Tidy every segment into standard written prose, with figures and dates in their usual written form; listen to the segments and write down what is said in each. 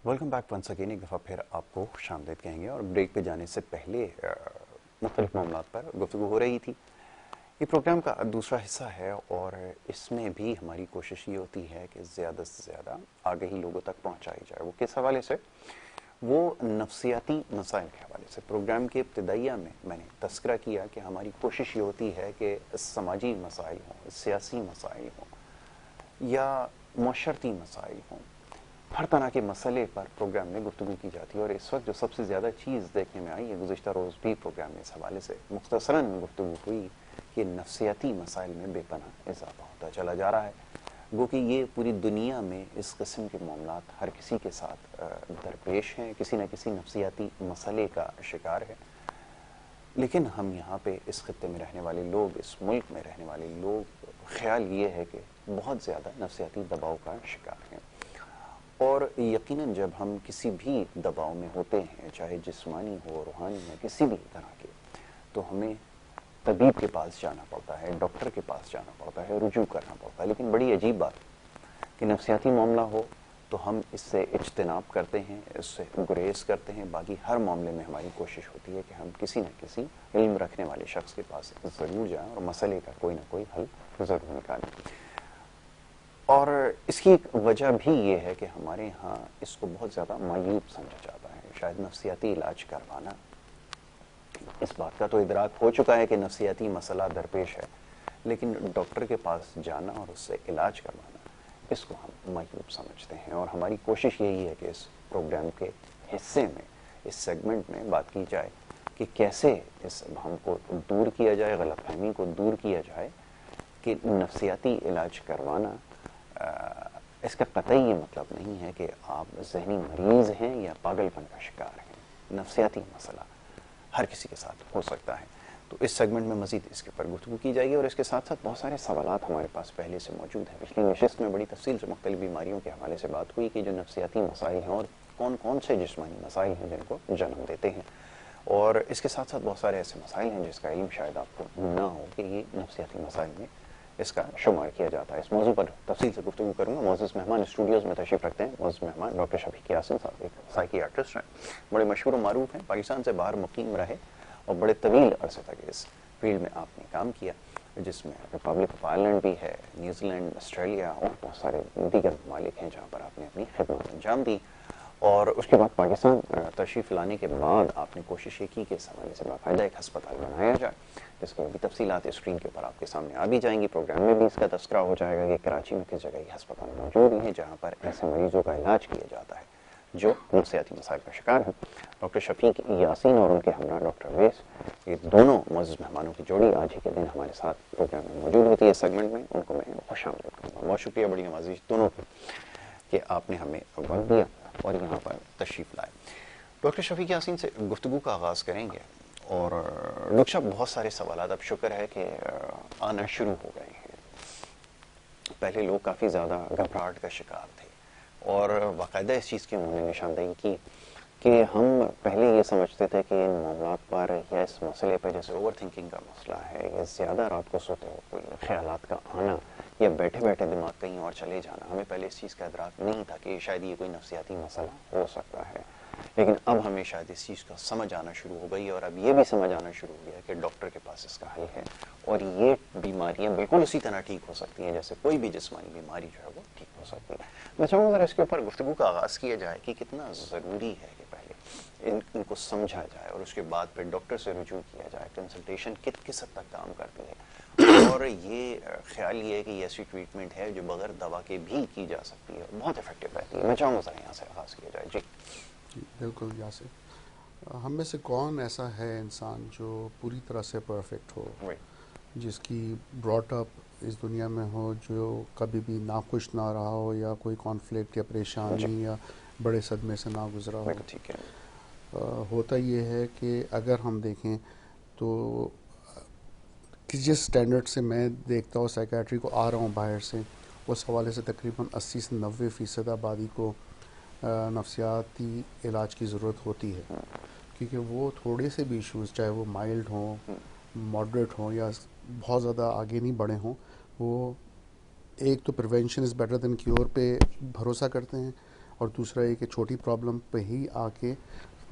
Welcome back once again. एक दफ़ा फिर आपको खुशामदीद कहेंगे और ब्रेक पे जाने से पहले मुख्तलिफ मामलात पर गुफ्तगू हो रही थी। ये प्रोग्राम का दूसरा हिस्सा है और इसमें भी हमारी कोशिश ये होती है कि ज़्यादा से ज़्यादा आगे ही लोगों तक पहुँचाई जाए। वो किस हवाले से? वो नफ्सियाती मसाइल के हवाले से। प्रोग्राम के इब्तिदाइया में मैंने तस्करा किया कि हमारी कोशिश ये होती है कि समाजी मसाइल हों, सियासी मसाइल हों या मुआशरती मसाइल हों, हर तरह के मसले पर प्रोग्राम में गुफ्तगू की जाती है। और इस वक्त जो सबसे ज़्यादा चीज़ देखने में आई है, गुज़िश्ता रोज़ भी प्रोग्राम में इस हवाले से मुख्तसरन गुफ्तगू हुई कि नफ्सियाती मसाइल में बेपनाह इजाफा होता चला जा रहा है। गो कि ये पूरी दुनिया में इस किस्म के मामलात हर किसी के साथ दरपेश हैं, किसी न किसी नफ्सियाती मसले का शिकार है। लेकिन हम यहाँ पे इस खत्ते में रहने वाले लोग, इस मुल्क में रहने वाले लोग, ख्याल ये है कि बहुत ज़्यादा नफ्सियाती दबाव का शिकार हैं। और यकीनन जब हम किसी भी दबाव में होते हैं, चाहे जिस्मानी हो, रूहानी या किसी भी तरह के, तो हमें तबीब के पास जाना पड़ता है, डॉक्टर के पास जाना पड़ता है, रुजू करना पड़ता है। लेकिन बड़ी अजीब बात कि नफ्सियाती मामला हो तो हम इससे इज्तनाब करते हैं, इससे गुरेज करते हैं। बाकी हर मामले में हमारी कोशिश होती है कि हम किसी न किसी इल्म रखने वाले शख्स के पास ज़रूर जाएं और मसले का कोई ना कोई हल ज़रूर निकालें। और इसकी एक वजह भी ये है कि हमारे यहाँ इसको बहुत ज़्यादा मायूब समझा जाता है। शायद नफ्सियाती इलाज करवाना, इस बात का तो इदराक हो चुका है कि नफ्सियाती मसला दरपेश है, लेकिन डॉक्टर के पास जाना और उससे इलाज करवाना, इसको हम मायूब समझते हैं। और हमारी कोशिश यही है कि इस प्रोग्राम के हिस्से में, इस सेगमेंट में बात की जाए कि कैसे इस भ्रम को दूर किया जाए, गलतफहमी को दूर किया जाए कि नफ्सियाती इलाज करवाना इसका कतई ये मतलब नहीं है कि आप जहनी मरीज़ हैं या पागलपन का शिकार हैं। नफ्सियाती मसला हर किसी के साथ हो सकता है। तो इस सेगमेंट में मज़ीद इसके ऊपर गुफ्तगू की जाएगी और इसके साथ साथ बहुत सारे सवालात हमारे पास पहले से मौजूद हैं। पिछली नशिस्त में बड़ी तफसील से मुख्तलिफ बीमारियों के हवाले से बात हुई कि जो नफ्सियाती मसाइल हैं और कौन कौन से जिस्मानी मसाइल हैं जिनको जन्म देते हैं। और इसके साथ साथ बहुत सारे ऐसे मसाइल हैं जिसका इल्म शायद आपको ना हो कि ये नफ्सियाती मसाइल में इसका शुमार किया जाता है। इस मौजू पर तफसील से गुफ्तगू करूँगा। मोअज़्ज़िज़ मेहमान स्टूडियोज़ में तशरीफ़ रखते हैं। मोअज़्ज़िज़ मेहमान डॉक्टर शफीक यासिन साहब, एक साइकियाट्रिस्ट हैं, बड़े मशहूर और मारूफ हैं, पाकिस्तान से बाहर मुकीम रहे और बड़े तवील अरसे तक इस फील्ड में आपने काम किया, जिसमें रिपब्लिक ऑफ आयरलैंड भी है, न्यूजीलैंड, ऑस्ट्रेलिया और बहुत सारे दीगर ममालिक हैं जहाँ पर आपने अपनी खिदमत अंजाम दी। और उसके बाद पाकिस्तान तशरीफ़ लाने के बाद आपने कोशिश ये की कि इस हवाले से बाकायदा एक हस्पताल बनाया जाए, जिसकी भी तफसीलात स्क्रीन के ऊपर आपके सामने आ भी जाएंगी। प्रोग्राम में भी इसका तस्करा हो जाएगा कि कराची में किस जगह ये हस्पताल मौजूद हैं जहाँ पर ऐसे मरीजों का इलाज किया जाता है जो नफ्सियाती मसाइल का शिकार है। डॉक्टर शफीक यासीन और उनके हमरा डॉक्टर वेस, ये दोनों मुअज़्ज़िज़ मेहमानों की जोड़ी आज ही के दिन हमारे साथ प्रोग्राम में मौजूद होती है। इस सेगमेंट में उनको मैं खुशामदीद करूँगा। बहुत शुक्रिया, बड़ी नवाजी दोनों को कि आपने हमें वक्त दिया और यहाँ पर तशरीफ़ लाए। डॉक्टर शफीक यासीन से गुफ्तगू का आगाज़ करेंगे। और डॉक्टर साहब, बहुत सारे सवाल अब शुक्र है कि आना शुरू हो गए हैं। पहले लोग काफ़ी ज़्यादा घबराहट का शिकार थे और बाकायदा इस चीज़ की उन्होंने निशानदेही की कि हम पहले ये समझते थे कि इन मामलात पर या इस मसले पर, जैसे ओवर थिंकिंग का मसला है या ज़्यादा रात को सोते हुए कोई ख्यालात का आना या बैठे बैठे दिमाग कहीं और चले जाना, हमें पहले इस चीज़ का इदराक नहीं था कि शायद ये कोई नफ्सियाती मसला हो सकता है। लेकिन अब हमें शायद इस चीज़ का समझ आना शुरू हो गई और अब ये भी समझ आना शुरू हो गया कि डॉक्टर के पास इसका हल है और ये बीमारियां बिल्कुल उसी तरह ठीक हो सकती हैं जैसे कोई भी जिस्मानी बीमारी जो है वो ठीक हो सकती है। मैं चाहूँगा अगर इसके ऊपर गुफ्तगू का आगाज़ किया जाए कि कितना ज़रूरी है कि पहले इनको समझा जाए और उसके बाद फिर डॉक्टर से रुजू किया जाए। कंसल्टेशन किस हद तक काम करती है और ये ख्याल ये है कि ये ऐसी ट्रीटमेंट है जो बगैर दवा के भी की जा सकती है, बहुत इफेक्टिव रहती है। मैं चाहूँगा ज़रा यहाँ से आगाज़ किया जाए। जी बिल्कुल यासिर, हम में से कौन ऐसा है इंसान जो पूरी तरह से परफेक्ट हो, जिसकी ब्रॉटअप इस दुनिया में हो, जो कभी भी नाखुश ना रहा हो या कोई कॉन्फ्लिक्ट या परेशानी या बड़े सदमे से ना गुजरा हो। ठीक है। होता ये है कि अगर हम देखें तो कि जिस स्टैंडर्ड से मैं देखता हूँ साइकेट्री को, आ रहा हूँ बाहर से, उस हवाले से तकरीबन 80 से 90% आबादी को नफ्सियाती इलाज की ज़रूरत होती है, क्योंकि वो थोड़े से भी इश्यूज़, चाहे वो माइल्ड हों, मॉडरेट हों या बहुत ज़्यादा आगे नहीं बढ़े हों, वो एक तो prevention is better than cure पे भरोसा करते हैं और दूसरा ये कि छोटी प्रॉब्लम पे ही आके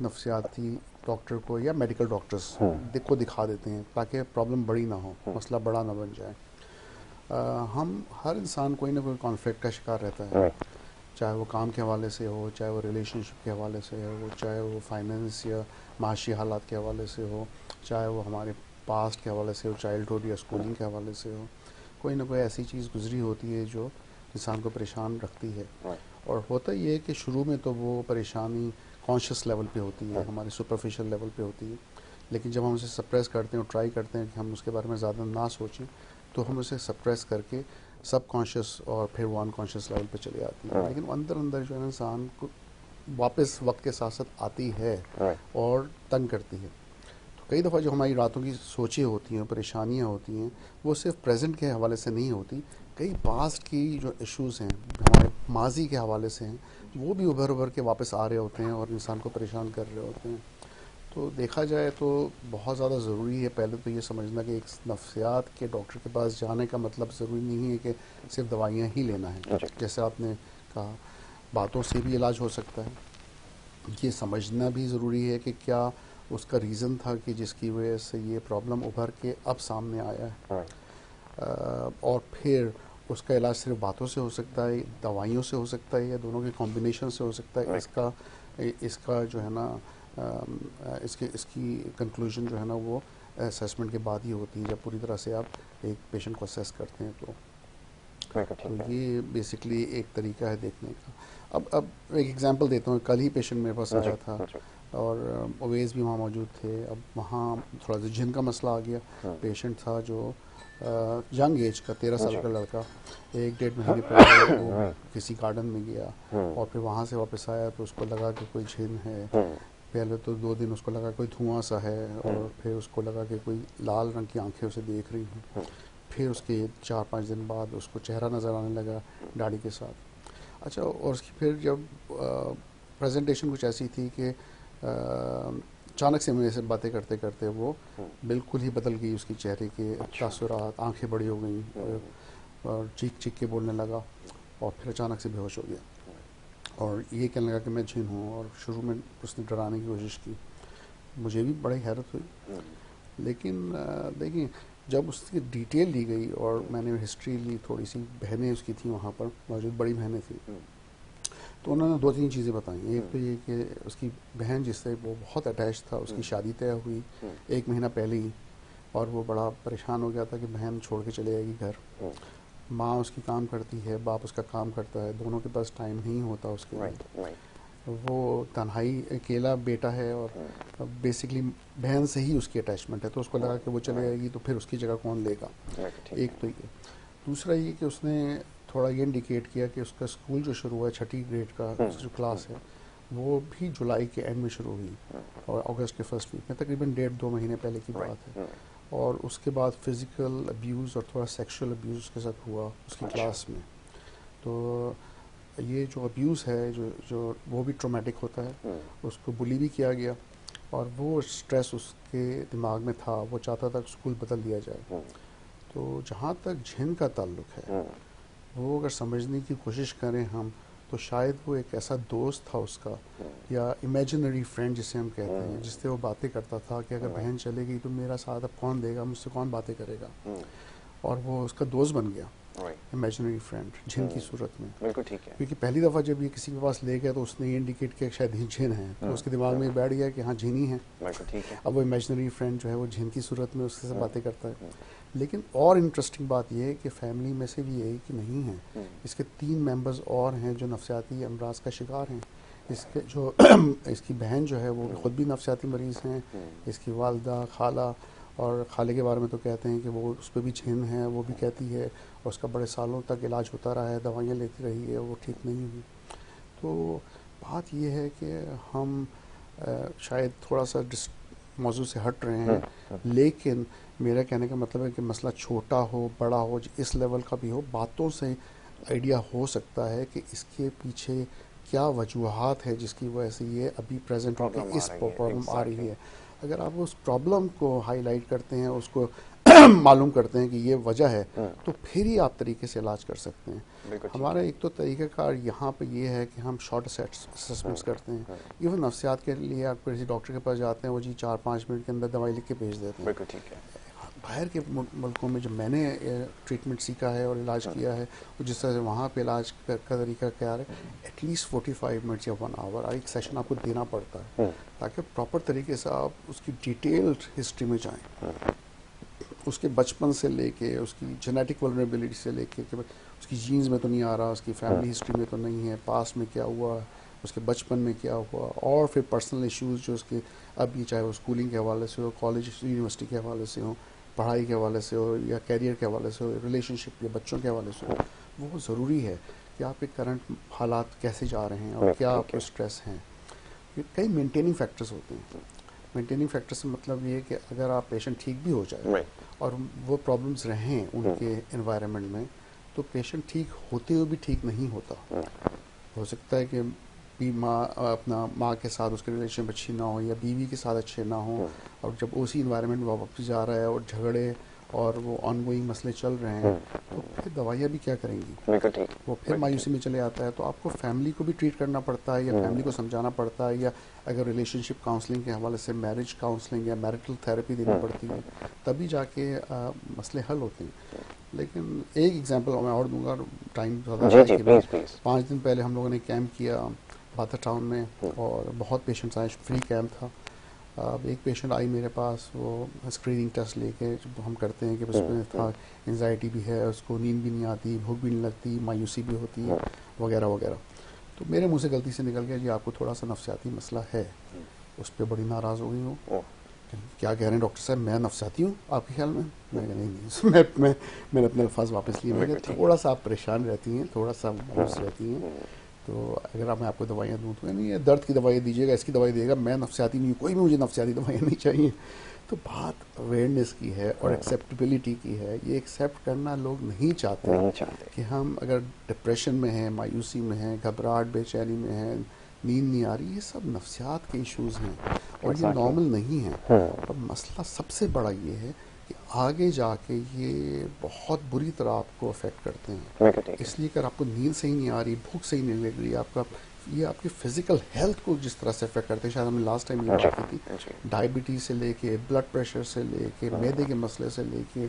नफ्सियाती डॉक्टर को या मेडिकल डॉक्टर्स को दिखा देते हैं ताकि प्रॉब्लम बड़ी ना हो, मसला बड़ा ना बन जाए। हम हर इंसान कोई ना कोई कॉन्फ्लिक्ट का शिकार रहता है, चाहे वो काम के हवाले से हो, चाहे वो रिलेशनशिप के हवाले से हो, चाहे वो फाइनेंस या माशी हालात के हवाले से हो, चाहे वो हमारे पास्ट के हवाले से हो, चाइल्डहुड या स्कूलिंग के हवाले से हो। कोई ना कोई ऐसी चीज़ गुजरी होती है जो इंसान को परेशान रखती है। और होता ये है कि शुरू में तो वो परेशानी कॉन्शियस लेवल पे होती है, हमारे सुपरफिशियल लेवल पे होती है, लेकिन जब हम उसे सप्रेस करते हैं और ट्राई करते हैं कि हम उसके बारे में ज़्यादा ना सोचें, तो हम उसे सप्रेस करके सब कॉन्शियस और फिर वो अनकॉन्शियस लेवल पे चली आती है। लेकिन अंदर अंदर जो है ना इंसान को वापस वक्त के साथ साथ आती है और तंग करती है। तो कई दफ़ा जो हमारी रातों की सोचें होती हैं, परेशानियाँ होती हैं, वो सिर्फ प्रेजेंट के हवाले से नहीं होती, कई पास्ट की जो इश्यूज़ हैं हमारे माजी के हवाले से हैं, वो भी उभर उभर के वापस आ रहे होते हैं और इंसान को परेशान कर रहे होते हैं। तो देखा जाए तो बहुत ज़्यादा ज़रूरी है पहले तो ये समझना कि एक नफ्सियात के डॉक्टर के पास जाने का मतलब ज़रूरी नहीं है कि सिर्फ दवाइयाँ ही लेना है। जैसे आपने कहा, बातों से भी इलाज हो सकता है। ये समझना भी ज़रूरी है कि क्या उसका रीज़न था कि जिसकी वजह से ये प्रॉब्लम उभर के अब सामने आया है। और फिर उसका इलाज सिर्फ बातों से हो सकता है, दवाइयों से हो सकता है, या दोनों के कॉम्बिनेशन से हो सकता है। इसका जो है ना इसकी कंक्लूजन जो है ना वो असेसमेंट के बाद ही होती है, जब पूरी तरह से आप एक पेशेंट को असेस करते हैं। तो ये बेसिकली एक तरीका है देखने का। अब एक एग्जांपल देता हूँ। कल ही पेशेंट मेरे पास आया था और अवैज़ भी वहाँ मौजूद थे। अब वहाँ थोड़ा सा जिन का मसला आ गया। पेशेंट था जो यंग एज का 13 साल का लड़का, 1-1.5 महीने पहले वो किसी गार्डन में गया और फिर वहाँ से वापस आया तो उसको लगा कि कोई जिन है। पहले तो 2 दिन उसको लगा कोई धुआं सा है और फिर उसको लगा कि कोई लाल रंग की आंखें उसे देख रही हैं। फिर उसके 4-5 दिन बाद उसको चेहरा नज़र आने लगा दाढ़ी के साथ। अच्छा, और उसकी फिर जब प्रेजेंटेशन कुछ ऐसी थी कि अचानक से मेरे से बातें करते करते वो बिल्कुल ही बदल गई, उसकी चेहरे के तासुरात, आंखें बड़ी हो गई और चीख चीख के बोलने लगा और फिर अचानक से बेहोश हो गया और ये कहने लगा कि मैं जिन हूँ। और शुरू में उसने डराने की कोशिश की, मुझे भी बड़ी हैरत हुई। लेकिन देखिए, जब उसकी डिटेल ली गई और मैंने हिस्ट्री ली, थोड़ी सी बहनें उसकी थी वहाँ पर मौजूद, बड़ी बहनें थी, तो उन्होंने 2-3 चीज़ें बताई। एक तो ये कि उसकी बहन जिससे वो बहुत अटैच था, उसकी शादी तय हुई 1 महीना पहले ही और वो बड़ा परेशान हो गया था कि बहन छोड़ के चले जाएगी घर। माँ उसकी काम करती है, बाप उसका काम करता है, दोनों के पास टाइम नहीं होता उसके लिए। वो तन्हाई अकेला बेटा है और बेसिकली बहन से ही उसकी अटैचमेंट है, तो उसको लगा कि वो चले जाएगी तो फिर उसकी जगह कौन लेगा। एक तो ये। दूसरा ये कि उसने थोड़ा ये इंडिकेट किया कि उसका स्कूल जो शुरू हुआ है, 6ठी ग्रेड का जो क्लास है, वो भी जुलाई के एंड में शुरू हुई और अगस्त के फर्स्ट वीक में, तकरीबन 1.5-2 महीने पहले की बात है। और उसके बाद फिज़िकल अब्यूज़ और थोड़ा सेक्सुअल अब्यूज़ उसके साथ हुआ उसकी क्लास में। तो ये जो अब्यूज़ है जो वो भी ट्रॉमेटिक होता है। उसको बुली भी किया गया और वो स्ट्रेस उसके दिमाग में था, वो चाहता था कि स्कूल बदल दिया जाए। तो जहाँ तक जिन का ताल्लुक है, वो अगर समझने की कोशिश करें हम, तो शायद वो एक ऐसा दोस्त था उसका या इमेजिनरी फ्रेंड जिसे हम कहते हैं, जिससे वो बातें करता था कि अगर बहन चले गई तो मेरा साथ अब कौन देगा, मुझसे कौन बातें करेगा। और वो उसका दोस्त बन गया, इमेजिनरी फ्रेंड जिन की सूरत में। बिल्कुल ठीक है। क्योंकि पहली दफ़ा जब ये किसी के पास ले गया तो उसने ये इंडिकेट किया शायद ये जिन है, तो उसके दिमाग में बैठ गया कि हाँ जिन ही है। अब वो इमेजिनरी फ्रेंड जो है वो जिन की सूरत में उसके साथ बातें करता है। लेकिन और इंटरेस्टिंग बात यह है कि फैमिली में से भी यही कि नहीं है, इसके 3 मेंबर्स और हैं जो नफ्सियाती अमराज का शिकार हैं। इसके जो इसकी बहन जो है वो ख़ुद भी नफ्सियाती मरीज़ हैं, इसकी वालदा, खाला, और खाले के बारे में तो कहते हैं कि वो उस पर भी जिन है, वो भी कहती है, और उसका बड़े सालों तक इलाज होता रहा है, दवाइयाँ लेती रही है, वो ठीक नहीं हुई। तो बात ये है कि हम शायद थोड़ा सा मौजू से हट रहे हैं, लेकिन मेरा कहने का मतलब है कि मसला छोटा हो, बड़ा हो, इस लेवल का भी हो, बातों से आइडिया हो सकता है कि इसके पीछे क्या वजूहात है जिसकी वजह से ये अभी प्रेजेंट होकर इस प्रॉब्लम आ रही है। अगर आप उस प्रॉब्लम को हाईलाइट करते हैं, उसको मालूम करते हैं कि ये वजह है, तो फिर ही आप तरीके से इलाज कर सकते हैं। बिल्कुल ठीक हमारा एक तो तरीक़ाकार यहाँ पे ये है कि हम शॉर्ट असेसमेंट्स करते हैं। इवन नफ्सियात के लिए आप किसी डॉक्टर के पास जाते हैं, वो जी 4-5 मिनट के अंदर दवाई लिख के भेज देते हैं। बिल्कुल ठीक है। बाहर के मुल्कों में जब मैंने ट्रीटमेंट सीखा है और इलाज किया है, तो जिस तरह से वहाँ पे इलाज का तरीका क्या है, एटलीस्ट 45 मिनट्स या 1 आवर एक सेशन आपको देना पड़ता है, ताकि प्रॉपर तरीके से आप उसकी डिटेल्ड हिस्ट्री में जाएं, उसके बचपन से लेके उसकी जेनेटिक वल्नरेबिलिटी से लेके कि उसकी जीन्स में तो नहीं आ रहा, उसकी फैमिली हिस्ट्री में तो नहीं है, पास्ट में क्या हुआ, उसके बचपन में क्या हुआ, और फिर पर्सनल इश्यूज जो उसके अभी, चाहे वो स्कूलिंग के हवाले से हो, कॉलेज यूनिवर्सिटी के हवाले से हो, पढ़ाई के हवाले से हो, या कैरियर के हवाले से हो, रिलेशनशिप या बच्चों के हवाले से हो, वो ज़रूरी है कि आपके करंट हालात कैसे जा रहे हैं और क्या आपको स्ट्रेस हैं। कई मेंटेनिंग फैक्टर्स होते हैं। मेंटेनिंग फैक्टर से मतलब ये है कि अगर आप पेशेंट ठीक भी हो जाए और वो प्रॉब्लम्स रहें उनके एनवायरनमेंट में, तो पेशेंट ठीक होते हुए भी ठीक नहीं होता। हो सकता है कि माँ के साथ उसके रिलेशन अच्छी ना हो, या बीवी के साथ अच्छे ना हो, और जब उसी इन्वायरमेंट में वापस जा रहा है और झगड़े और वो ऑनगोइंग मसले चल रहे हैं, तो फिर दवाइयाँ भी क्या करेंगी, वो फिर मायूसी में चले आता है। तो आपको फैमिली को भी ट्रीट करना पड़ता है, या फैमिली को समझाना पड़ता है, या अगर रिलेशनशिप काउंसलिंग के हवाले से मैरिज काउंसलिंग या मैरिटल थेरेपी देनी पड़ती है, तभी जाके मसले हल होते हैं। लेकिन एक एग्जांपल मैं और दूंगा, टाइम ज़्यादा है। 5 दिन पहले हम लोगों ने कैंप किया बाता टाउन में, और बहुत पेशेंट्स आए, फ्री कैंप था। अब एक पेशेंट आई मेरे पास, वो स्क्रीनिंग टेस्ट लेके जो हम करते हैं कि उसमें था एंजाइटी भी है, उसको नींद भी नहीं आती, भूख भी नहीं लगती, मायूसी भी होती है, वगैरह वगैरह। तो मेरे मुंह से गलती से निकल गया जी आपको थोड़ा सा नफ्सियाती मसला है। उस पर बड़ी नाराज़ हो गई वो, क्या कह रहे हैं डॉक्टर साहब, मैं नफ्सियाती हूँ आपके ख्याल में? मैं नहीं मैंने अपने अल्फाज वापस लिए। मैंने थोड़ा सा आप परेशान रहती हैं, थोड़ा सा मायूस रहती हैं, तो अगर मैं आपको दवाइयाँ दूँ तो नहीं, दर्द की दवाई दीजिएगा, इसकी दवाई देगा, मैं नफ्सियाती नहीं हूँ, कोई भी मुझे नफ्सियाती दवाइयाँ नहीं चाहिए। तो बात अवेयरनेस की है और एक्सेप्टेबिलिटी की है। ये एक्सेप्ट करना लोग नहीं चाहते कि हम अगर डिप्रेशन में हैं, मायूसी में हैं, घबराहट बेचैनी में हैं, नींद नहीं आ रही, ये सब नफ्सियात के इश्यूज़ हैं और ये नॉर्मल नहीं है। और मसला सबसे बड़ा ये है कि आगे जाके ये बहुत बुरी तरह आपको अफेक्ट करते हैं। इसलिए अगर आपको नींद सही नहीं आ रही, भूख सही नहीं लग रही, ये आपकी फिजिकल हेल्थ को जिस तरह से अफेक्ट करते हैं, शायद हमने लास्ट टाइम ये बात की थी, डायबिटीज से लेके, ब्लड प्रेशर से लेके, मैदे के मसले से लेके,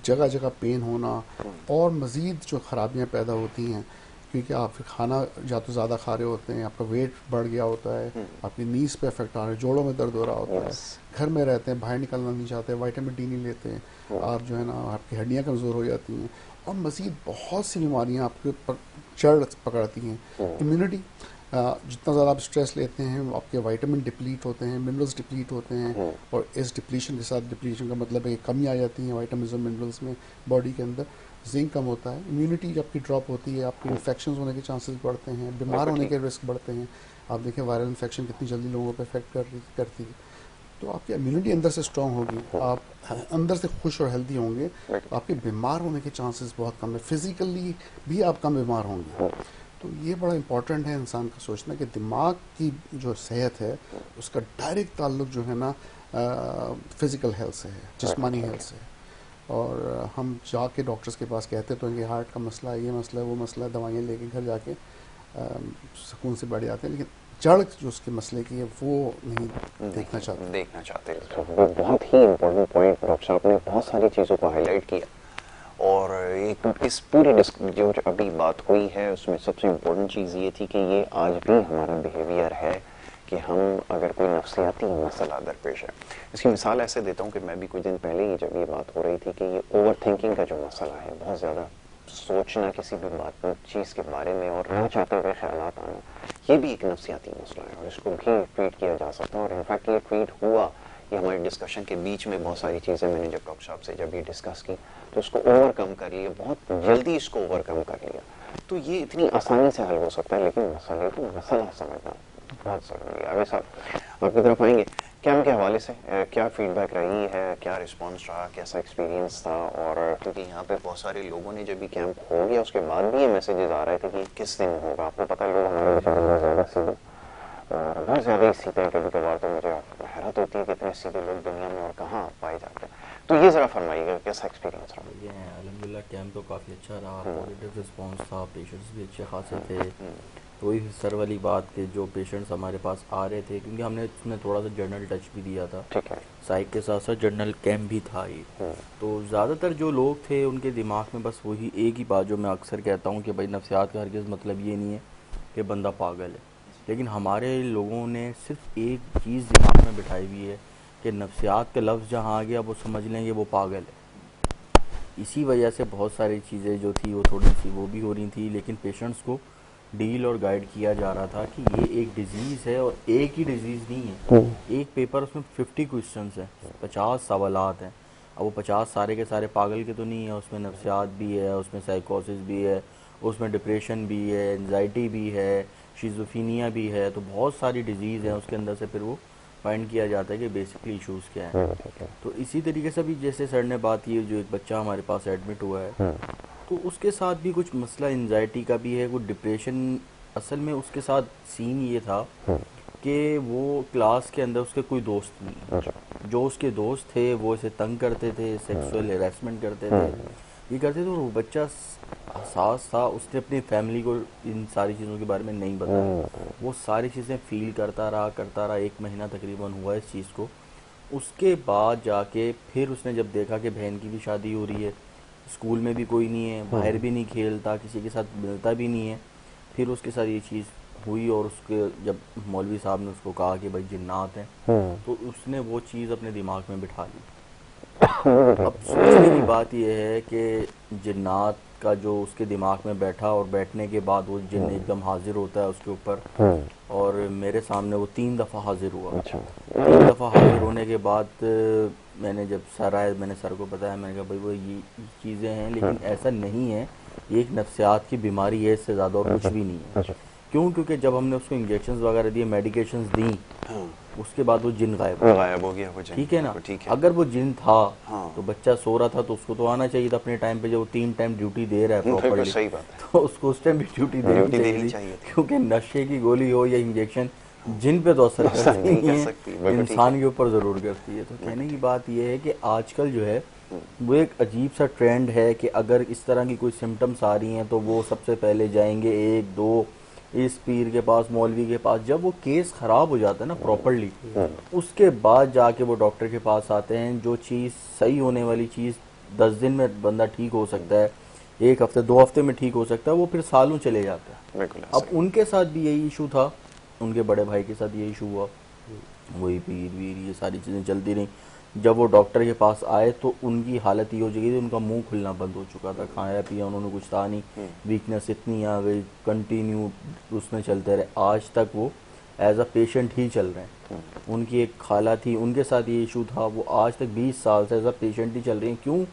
जगह जगह पेन होना, और मज़ीद जो खराबियाँ पैदा होती हैं क्योंकि आप खाना या तो ज़्यादा खा रहे होते हैं, आपका वेट बढ़ गया होता है, आपकी नीज पे इफेक्ट आ रहा है, जोड़ों में दर्द हो रहा होता है, घर में रहते हैं, बाहर निकलना नहीं चाहते, विटामिन डी नहीं लेते हैं, आप जो है ना आपकी हड्डियाँ कमज़ोर हो जाती हैं, और मज़ीद बहुत सी बीमारियाँ आपके जड़ पकड़ती हैं। इम्यूनिटी, जितना ज़्यादा आप स्ट्रेस लेते हैं, आपके विटामिन डिप्लीट होते हैं, मिनरल्स डिप्लीट होते हैं, और इस डिप्लीशन के साथ, डिप्लीशन का मतलब है कि कमी आ जाती है विटामिन और मिनरल्स में, बॉडी के अंदर जिंक कम होता है, इम्यूनिटी जब की ड्रॉप होती है, आपके इन्फेक्शन होने के चांसेस बढ़ते हैं, बीमार होने के रिस्क बढ़ते हैं। आप देखें वायरल इन्फेक्शन कितनी जल्दी लोगों पर इफेक्ट करती है। तो आपकी इम्यूनिटी अंदर से स्ट्रांग होगी, आप अंदर से खुश और हेल्दी होंगे, तो आपके बीमार होने के चांसेस बहुत कम है, फिजिकली भी आप कम बीमार होंगे। तो ये बड़ा इंपॉर्टेंट है इंसान का सोचना कि दिमाग की जो सेहत है उसका डायरेक्ट ताल्लुक जो है ना फिजिकल हेल्थ से है, जिस्मानी हेल्थ से है। और हम जाके डॉक्टर्स के पास कहते तो हैं कि हार्ट का मसला है, ये मसला है, वो मसला है, दवाइयाँ लेके घर जाके सुकून से बैठ जाते हैं, लेकिन जड़ जो उसके मसले की है वो नहीं देखना चाहते। तो बहुत ही इम्पोर्टेंट पॉइंट डॉक्टर साहब ने बहुत सारी चीज़ों को हाईलाइट किया, और एक इस पूरी जो अभी बात हुई है उसमें सबसे इम्पोर्टेंट चीज़ ये थी कि ये आज भी हमारा बिहेवियर है कि हम अगर कोई नफ्सियाती मसला दरपेश है। इसकी मिसाल ऐसे देता हूँ कि मैं भी कुछ दिन पहले ही जब ये बात हो रही थी कि ये ओवर थिंकिंग का जो मसला है, बहुत ज़्यादा सोचना किसी भी बात चीज़ के बारे में और ना चाहते हुए ख्यालात आना, ये भी एक नफ्सियाती मसला है और इसको भी ट्रीट किया जा सकता है। और इनफैक्ट ये ट्रीट हुआ, ये हमारे डिस्कशन के बीच में बहुत सारी चीज़ें मैंने जब डॉक्टर साहब से जब ये डिस्कस की तो उसको ओवरकम कर लिया, बहुत जल्दी इसको ओवरकम कर लिया। तो ये इतनी आसानी से हल हो सकता है, लेकिन मसले को मसला समझना बहुत ज़रूरी है। आगे साहब आपकी तरफ आएंगे, कैंप के हवाले से क्या फीडबैक रही है, क्या रिस्पांस रहा, कैसा एक्सपीरियंस था? और क्योंकि यहाँ पे बहुत सारे लोगों ने जब भी कैंप हो गया उसके बाद भी ये मैसेजेस आ रहे थे कि किस दिन होगा, आपको पता है लोग हमारे बेचारे बहुत ज़्यादा सीधे बहुत ज़्यादा ही सीधे हैं, कभी कभार तो मुझे हैरत होती है कि इतने सीधे लोग दुनिया में और कहाँ पाए जाते हैं। तो ये ज़रा फरमाइएगा कैसा एक्सपीरियंस रहा? ये अल्हम्दुलिल्लाह कैंप तो काफ़ी अच्छा रहा, पॉजिटिव रिस्पांस था, पेशेंट्स भी अच्छे खासे थे। तो वही सर वाली बात कि जो पेशेंट्स हमारे पास आ रहे थे, क्योंकि हमने उसमें थोड़ा सा जर्नल टच भी दिया था, ठीक है। साइक के साथ साथ जर्नल कैंप भी था ये। तो ज़्यादातर जो लोग थे उनके दिमाग में बस वही एक ही बात जो मैं अक्सर कहता हूँ कि भाई नफ्सियात का हरगिज़ मतलब ये नहीं है कि बंदा पागल है, लेकिन हमारे लोगों ने सिर्फ एक चीज़ दिमाग में बिठाई हुई है कि नफ्सियात का लफ्ज़ जहाँ आ गया वो समझ लेंगे वो पागल है। इसी वजह से बहुत सारी चीज़ें जो थी वो थोड़ी सी वो भी हो रही थी, लेकिन पेशेंट्स को डील और गाइड किया जा रहा था कि ये एक डिज़ीज़ है और एक ही डिज़ीज़ नहीं है। एक पेपर उसमें 50 क्वेश्चंस हैं, 50 सवालात हैं। अब वो 50 सारे के सारे पागल के तो नहीं है, उसमें नफ्सियात भी है, उसमें साइकोसिस भी है, उसमें डिप्रेशन भी है, एंजाइटी भी है, शिज़ोफ्रेनिया भी है। तो बहुत सारी डिज़ीज़ हैं उसके अंदर से फिर वो फाइंड किया जाता है कि बेसिकली इश्यूज़ क्या है। तो इसी तरीके से भी जैसे सर ने बात की, जो एक बच्चा हमारे पास एडमिट हुआ है तो उसके साथ भी कुछ मसला एंजाइटी का भी है, कुछ डिप्रेशन। असल में उसके साथ सीन ये था कि वो क्लास के अंदर उसके कोई दोस्त नहीं, जो उसके दोस्त थे वो इसे तंग करते थे, सेक्सुअल हेरासमेंट करते थे, ये करते थे। और वो बच्चा हसास था, उसने अपनी फैमिली को इन सारी चीज़ों के बारे में नहीं बताया। वो सारी चीज़ें फील करता रहा। 1 महीना तकरीबन हुआ इस चीज़ को। उसके बाद जाके फिर उसने जब देखा कि बहन की भी शादी हो रही है, स्कूल में भी कोई नहीं है, बाहर भी नहीं खेलता, किसी के साथ मिलता भी नहीं है, फिर उसके साथ ये चीज़ हुई। और उसके जब मौलवी साहब ने उसको कहा कि भाई जिन्नात हैं, तो उसने वो चीज़ अपने दिमाग में बिठा ली। अब सोचने की बात यह है कि जिन्नात का जो उसके दिमाग में बैठा और बैठने के बाद वो जिन्न एकदम हाजिर होता है उसके ऊपर, और मेरे सामने वो 3 दफ़ा हाजिर हुआ। 3 दफ़ा हाजिर होने के बाद मैंने जब सर आए, मैंने सर को बताया, मैंने कहा भाई वो ये चीज़ें हैं, लेकिन ऐसा नहीं है, ये एक नफ्सियात की बीमारी है, इससे ज़्यादा और कुछ भी नहीं है। क्यों? क्योंकि जब हमने उसको इंजेक्शंस वगैरह दिए, मेडिकेशंस दी, उसके बाद वो जिन गायब हो गया वो जिन। ठीक है ना। ठीक है। अगर वो जिन था हाँ। तो बच्चा सो रहा था तो उसको तो आना चाहिए था अपने टाइम पे, जब वो 3 टाइम ड्यूटी दे रहा है प्रॉपर्ली, सही बात है। तो उसको उस टाइम भी ड्यूटी देनी चाहिए थी। क्योंकि नशे की गोली हो या इंजेक्शन, जिन पे तो असर करती नहीं है, इंसान के ऊपर ज़रूर करती है। तो कहने की बात यह है कि आजकल जो है वो एक अजीब सा ट्रेंड है कि अगर इस तरह की कोई सिम्टम्स आ रही हैं तो वो सबसे पहले जाएंगे 1-2 इस पीर के पास, मौलवी के पास। जब वो केस ख़राब हो जाता है ना प्रॉपर्ली, उसके बाद जाके वो डॉक्टर के पास आते हैं। जो चीज़ सही होने वाली चीज़ 10 दिन में बंदा ठीक हो सकता है, 1 हफ्ते 2 हफ्ते में ठीक हो सकता है, वो फिर सालों चले जाता है। अब उनके साथ भी यही इशू था, उनके बड़े भाई के साथ यही इशू हुआ, वही पीर वीर ये सारी चीज़ें चलती रहीं। जब वो डॉक्टर के पास आए तो उनकी हालत ये हो चुकी थी, उनका मुंह खुलना बंद हो चुका था, खाया पिया उन्होंने कुछ था नहीं, वीकनेस इतनी आ गई, कंटिन्यू उसमें चलते रहे। आज तक वो एज अ पेशेंट ही चल रहे हैं। उनकी एक खाला थी, उनके साथ ये इशू था, वो आज तक 20 साल से एज अ पेशेंट ही चल रही हैं। क्यों?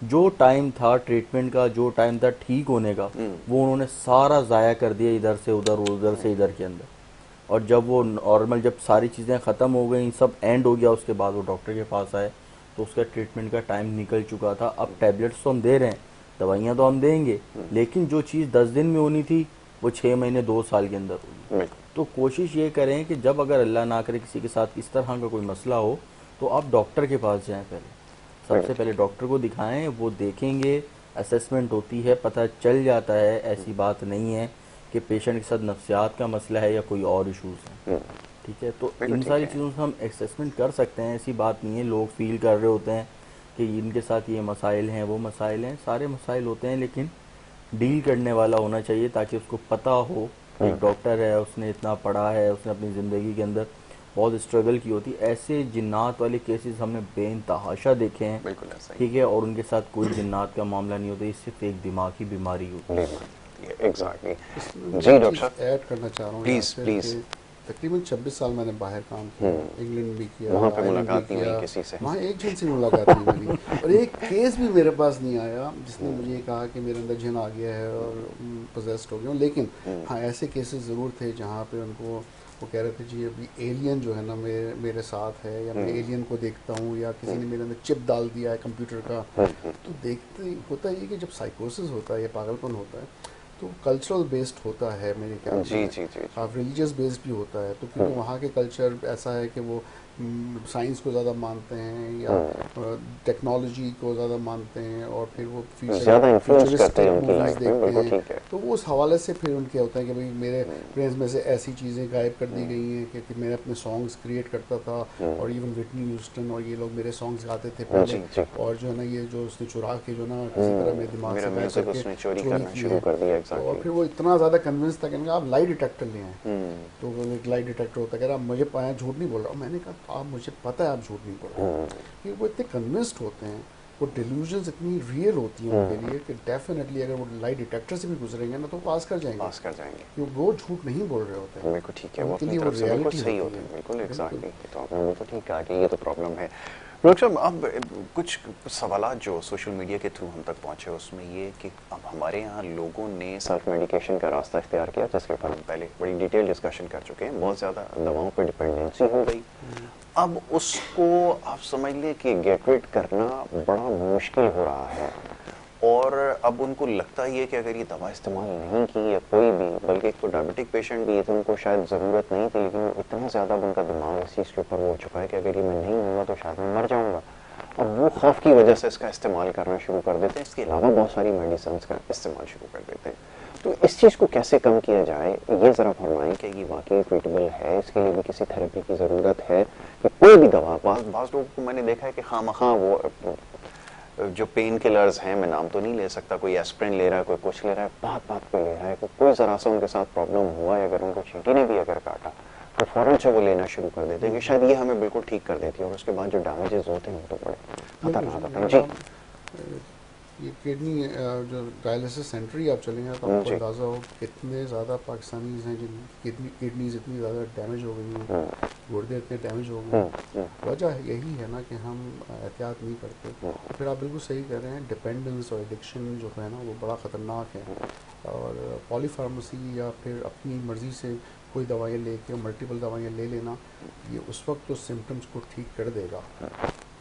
जो टाइम था ट्रीटमेंट का, जो टाइम था ठीक होने का, वो उन्होंने सारा ज़ाया कर दिया, इधर से उधर, उधर से इधर के अंदर। और जब वो नॉर्मल, जब सारी चीज़ें ख़त्म हो गई, सब एंड हो गया, उसके बाद वो डॉक्टर के पास आए तो उसका ट्रीटमेंट का टाइम निकल चुका था। अब टैबलेट्स तो हम दे रहे हैं, दवाइयाँ तो हम देंगे, लेकिन जो चीज़ 10 दिन में होनी थी वो 6 महीने 2 साल के अंदर होगी। तो कोशिश ये करें कि जब अगर अल्लाह ना करे किसी के साथ इस तरह का कोई मसला हो तो आप डॉक्टर के पास जाएँ, सबसे पहले डॉक्टर को दिखाएं, वो देखेंगे, असेसमेंट होती है, पता चल जाता है। ऐसी बात नहीं है कि पेशेंट के साथ नफ्सियात का मसला है या कोई और इशूज़ हैं, ठीक है। तो इन सारी चीज़ों से हम असेसमेंट कर सकते हैं, ऐसी बात नहीं है। लोग फील कर रहे होते हैं कि इनके साथ ये मसाइल हैं, वो मसाइल हैं, सारे मसाइल होते हैं, लेकिन डील करने वाला होना चाहिए ताकि उसको पता हो। एक डॉक्टर है, उसने इतना पढ़ा है, उसने अपनी ज़िंदगी के अंदर बहुत स्ट्रगल की होती। ऐसे जिन्नात वाले केसेस हमने बेइंतहाशा देखे हैं, ठीक है, और उनके साथ कोई जिन्नात का मामला नहीं होता, ये सिर्फ एक दिमागी बीमारी होती है। एग्जैक्टली। जी डॉक्टर साहब, ऐड करना चाह रहा हूँ प्लीज। तकरीबन 26 साल मैंने बाहर काम किया, इंग्लैंड भी किया, वहाँ पे मुलाकात नहीं हुई किसी से, वहाँ एक जन से मुलाकात नहीं हुई और एक केस भी मेरे पास नहीं आया जिसने मुझे कहा कि मेरे अंदर जिन आ गया है और पोजेस्ड हो गया हूँ। लेकिन हाँ, ऐसे केसेस ज़रूर थे जहाँ पे उनको वो कह रहे थे जी अभी एलियन जो है ना मेरे साथ है, या मैं एलियन को देखता हूँ, या किसी ने मेरे अंदर चिप डाल दिया है कंप्यूटर का। तो देखते होता ये कि जब साइकोसिस होता है या पागलपन होता है तो कल्चरल बेस्ड होता है मेरे ख्याल में, जी। रिलीजियस बेस्ड भी होता है। तो क्योंकि वहाँ के कल्चर ऐसा है कि वो साइंस को ज़्यादा मानते हैं या टेक्नोलॉजी को ज़्यादा मानते हैं और फिर वो फ्यूचरिस्टिक मूवीज़ देखते हैं, तो वो उस हवाले से फिर उनके होता है कि भाई मेरे ब्रेन में से ऐसी चीज़ें गायब कर दी गई हैं कि मैं अपने सॉन्ग्स क्रिएट करता था और इवन विटनी ह्यूस्टन और ये लोग मेरे सॉन्ग्स गाते थे पहले, और जो है ना ये जो उसने चुरा के जो ना किसी तरह मेरे दिमाग से गायब करके चोरी की है, और फिर वो इतना ज़्यादा कन्विंस था कि आप लाई डिटेक्टर ले आए, तो एक लाई डिटेक्टर होता है, कह रहा मुझे पाया झूठ नहीं बोल रहा हूँ, मैंने कहा आप मुझे पता है आप झूठ नहीं बोल रहे कि वो इतने कन्विंस्ड होते हैं, वो डिल्यूजन्स इतनी रियल होती हैं उनके लिए कि डेफिनेटली अगर वो लाई डिटेक्टर से भी गुजरेंगे ना तो पास कर जाएंगे क्योंकि वो झूठ नहीं बोल रहे होते हैं। बिल्कुल ठीक है, वो अपनी तरफ से बिल्कुल सही होते हैं, बिल्कुल एग्जैक्टली, तो आपने बिल्कुल ठीक कहा कि ये तो प्रॉब्लम है। डॉक्टर साहब, अब कुछ सवाल जो सोशल मीडिया के थ्रू हम तक पहुंचे उसमें ये कि अब हमारे यहाँ लोगों ने सेल्फ मेडिकेशन का रास्ता इख्तियार किया, जिसके ऊपर हम पहले बड़ी डिटेल डिस्कशन कर चुके हैं, बहुत ज़्यादा दवाओं पर डिपेंडेंसी हो गई, अब उसको आप समझ लें कि गेट रीड करना बड़ा मुश्किल हो रहा है, और अब उनको लगता ही है कि अगर ये दवा इस्तेमाल नहीं की या कोई भी, बल्कि एक तो डायबिटिक पेशेंट भी है तो उनको शायद ज़रूरत नहीं थी, लेकिन इतना ज़्यादा उनका दिमाग इस चीज़ के ऊपर हो चुका है कि अगर ये मैं नहीं लूँगा तो शायद मैं मर जाऊँगा, और वो खौफ की वजह से इसका इस्तेमाल करना शुरू कर देते हैं। इसके अलावा बहुत सारी मेडिसिन का इस्तेमाल शुरू कर देते हैं, तो इस चीज़ को कैसे कम किया जाए, ये ज़रा फरमाएं कि ये वाकई ट्रीटेबल है, इसके लिए भी किसी थेरेपी की ज़रूरत है कि कोई भी दवा, बाज़ लोगों को मैंने देखा है कि खामखा वो जो पेन किलर्स हैं, मैं नाम तो नहीं ले सकता, कोई एस्प्रिन ले रहा है, कोई कुछ ले रहा है, बात पे ले रहा है, कोई ज़रा सा उनके साथ प्रॉब्लम हुआ है, अगर उनको चींटी ने भी अगर काटा तो फ़ौरन से वो लेना शुरू कर देते हैं कि शायद ये हमें बिल्कुल ठीक कर देती है, और उसके बाद जो डैमेजेस होते हैं वो तो बड़े खतरनाक होते हैं। जी, ये किडनी जो डायलिसिस सेंटर ही आप चलेंगे तो आपको अंदाज़ा हो कितने ज़्यादा पाकिस्तानीज़ हैं जिनकी किडनीज इतनी ज़्यादा डैमेज हो गई हैं, गुर्दे इतने डैमेज हो गए हैं। वजह यही है ना कि हम एहतियात नहीं करते। फिर आप बिल्कुल सही कह रहे हैं, डिपेंडेंस और एडिक्शन जो है ना वो बड़ा ख़तरनाक है, और पॉलीफार्मेसी या फिर अपनी मर्ज़ी से कोई दवाइयाँ लेके मल्टीपल दवाइयाँ ले लेना, ये उस वक्त तो सिम्टम्स को ठीक कर देगा,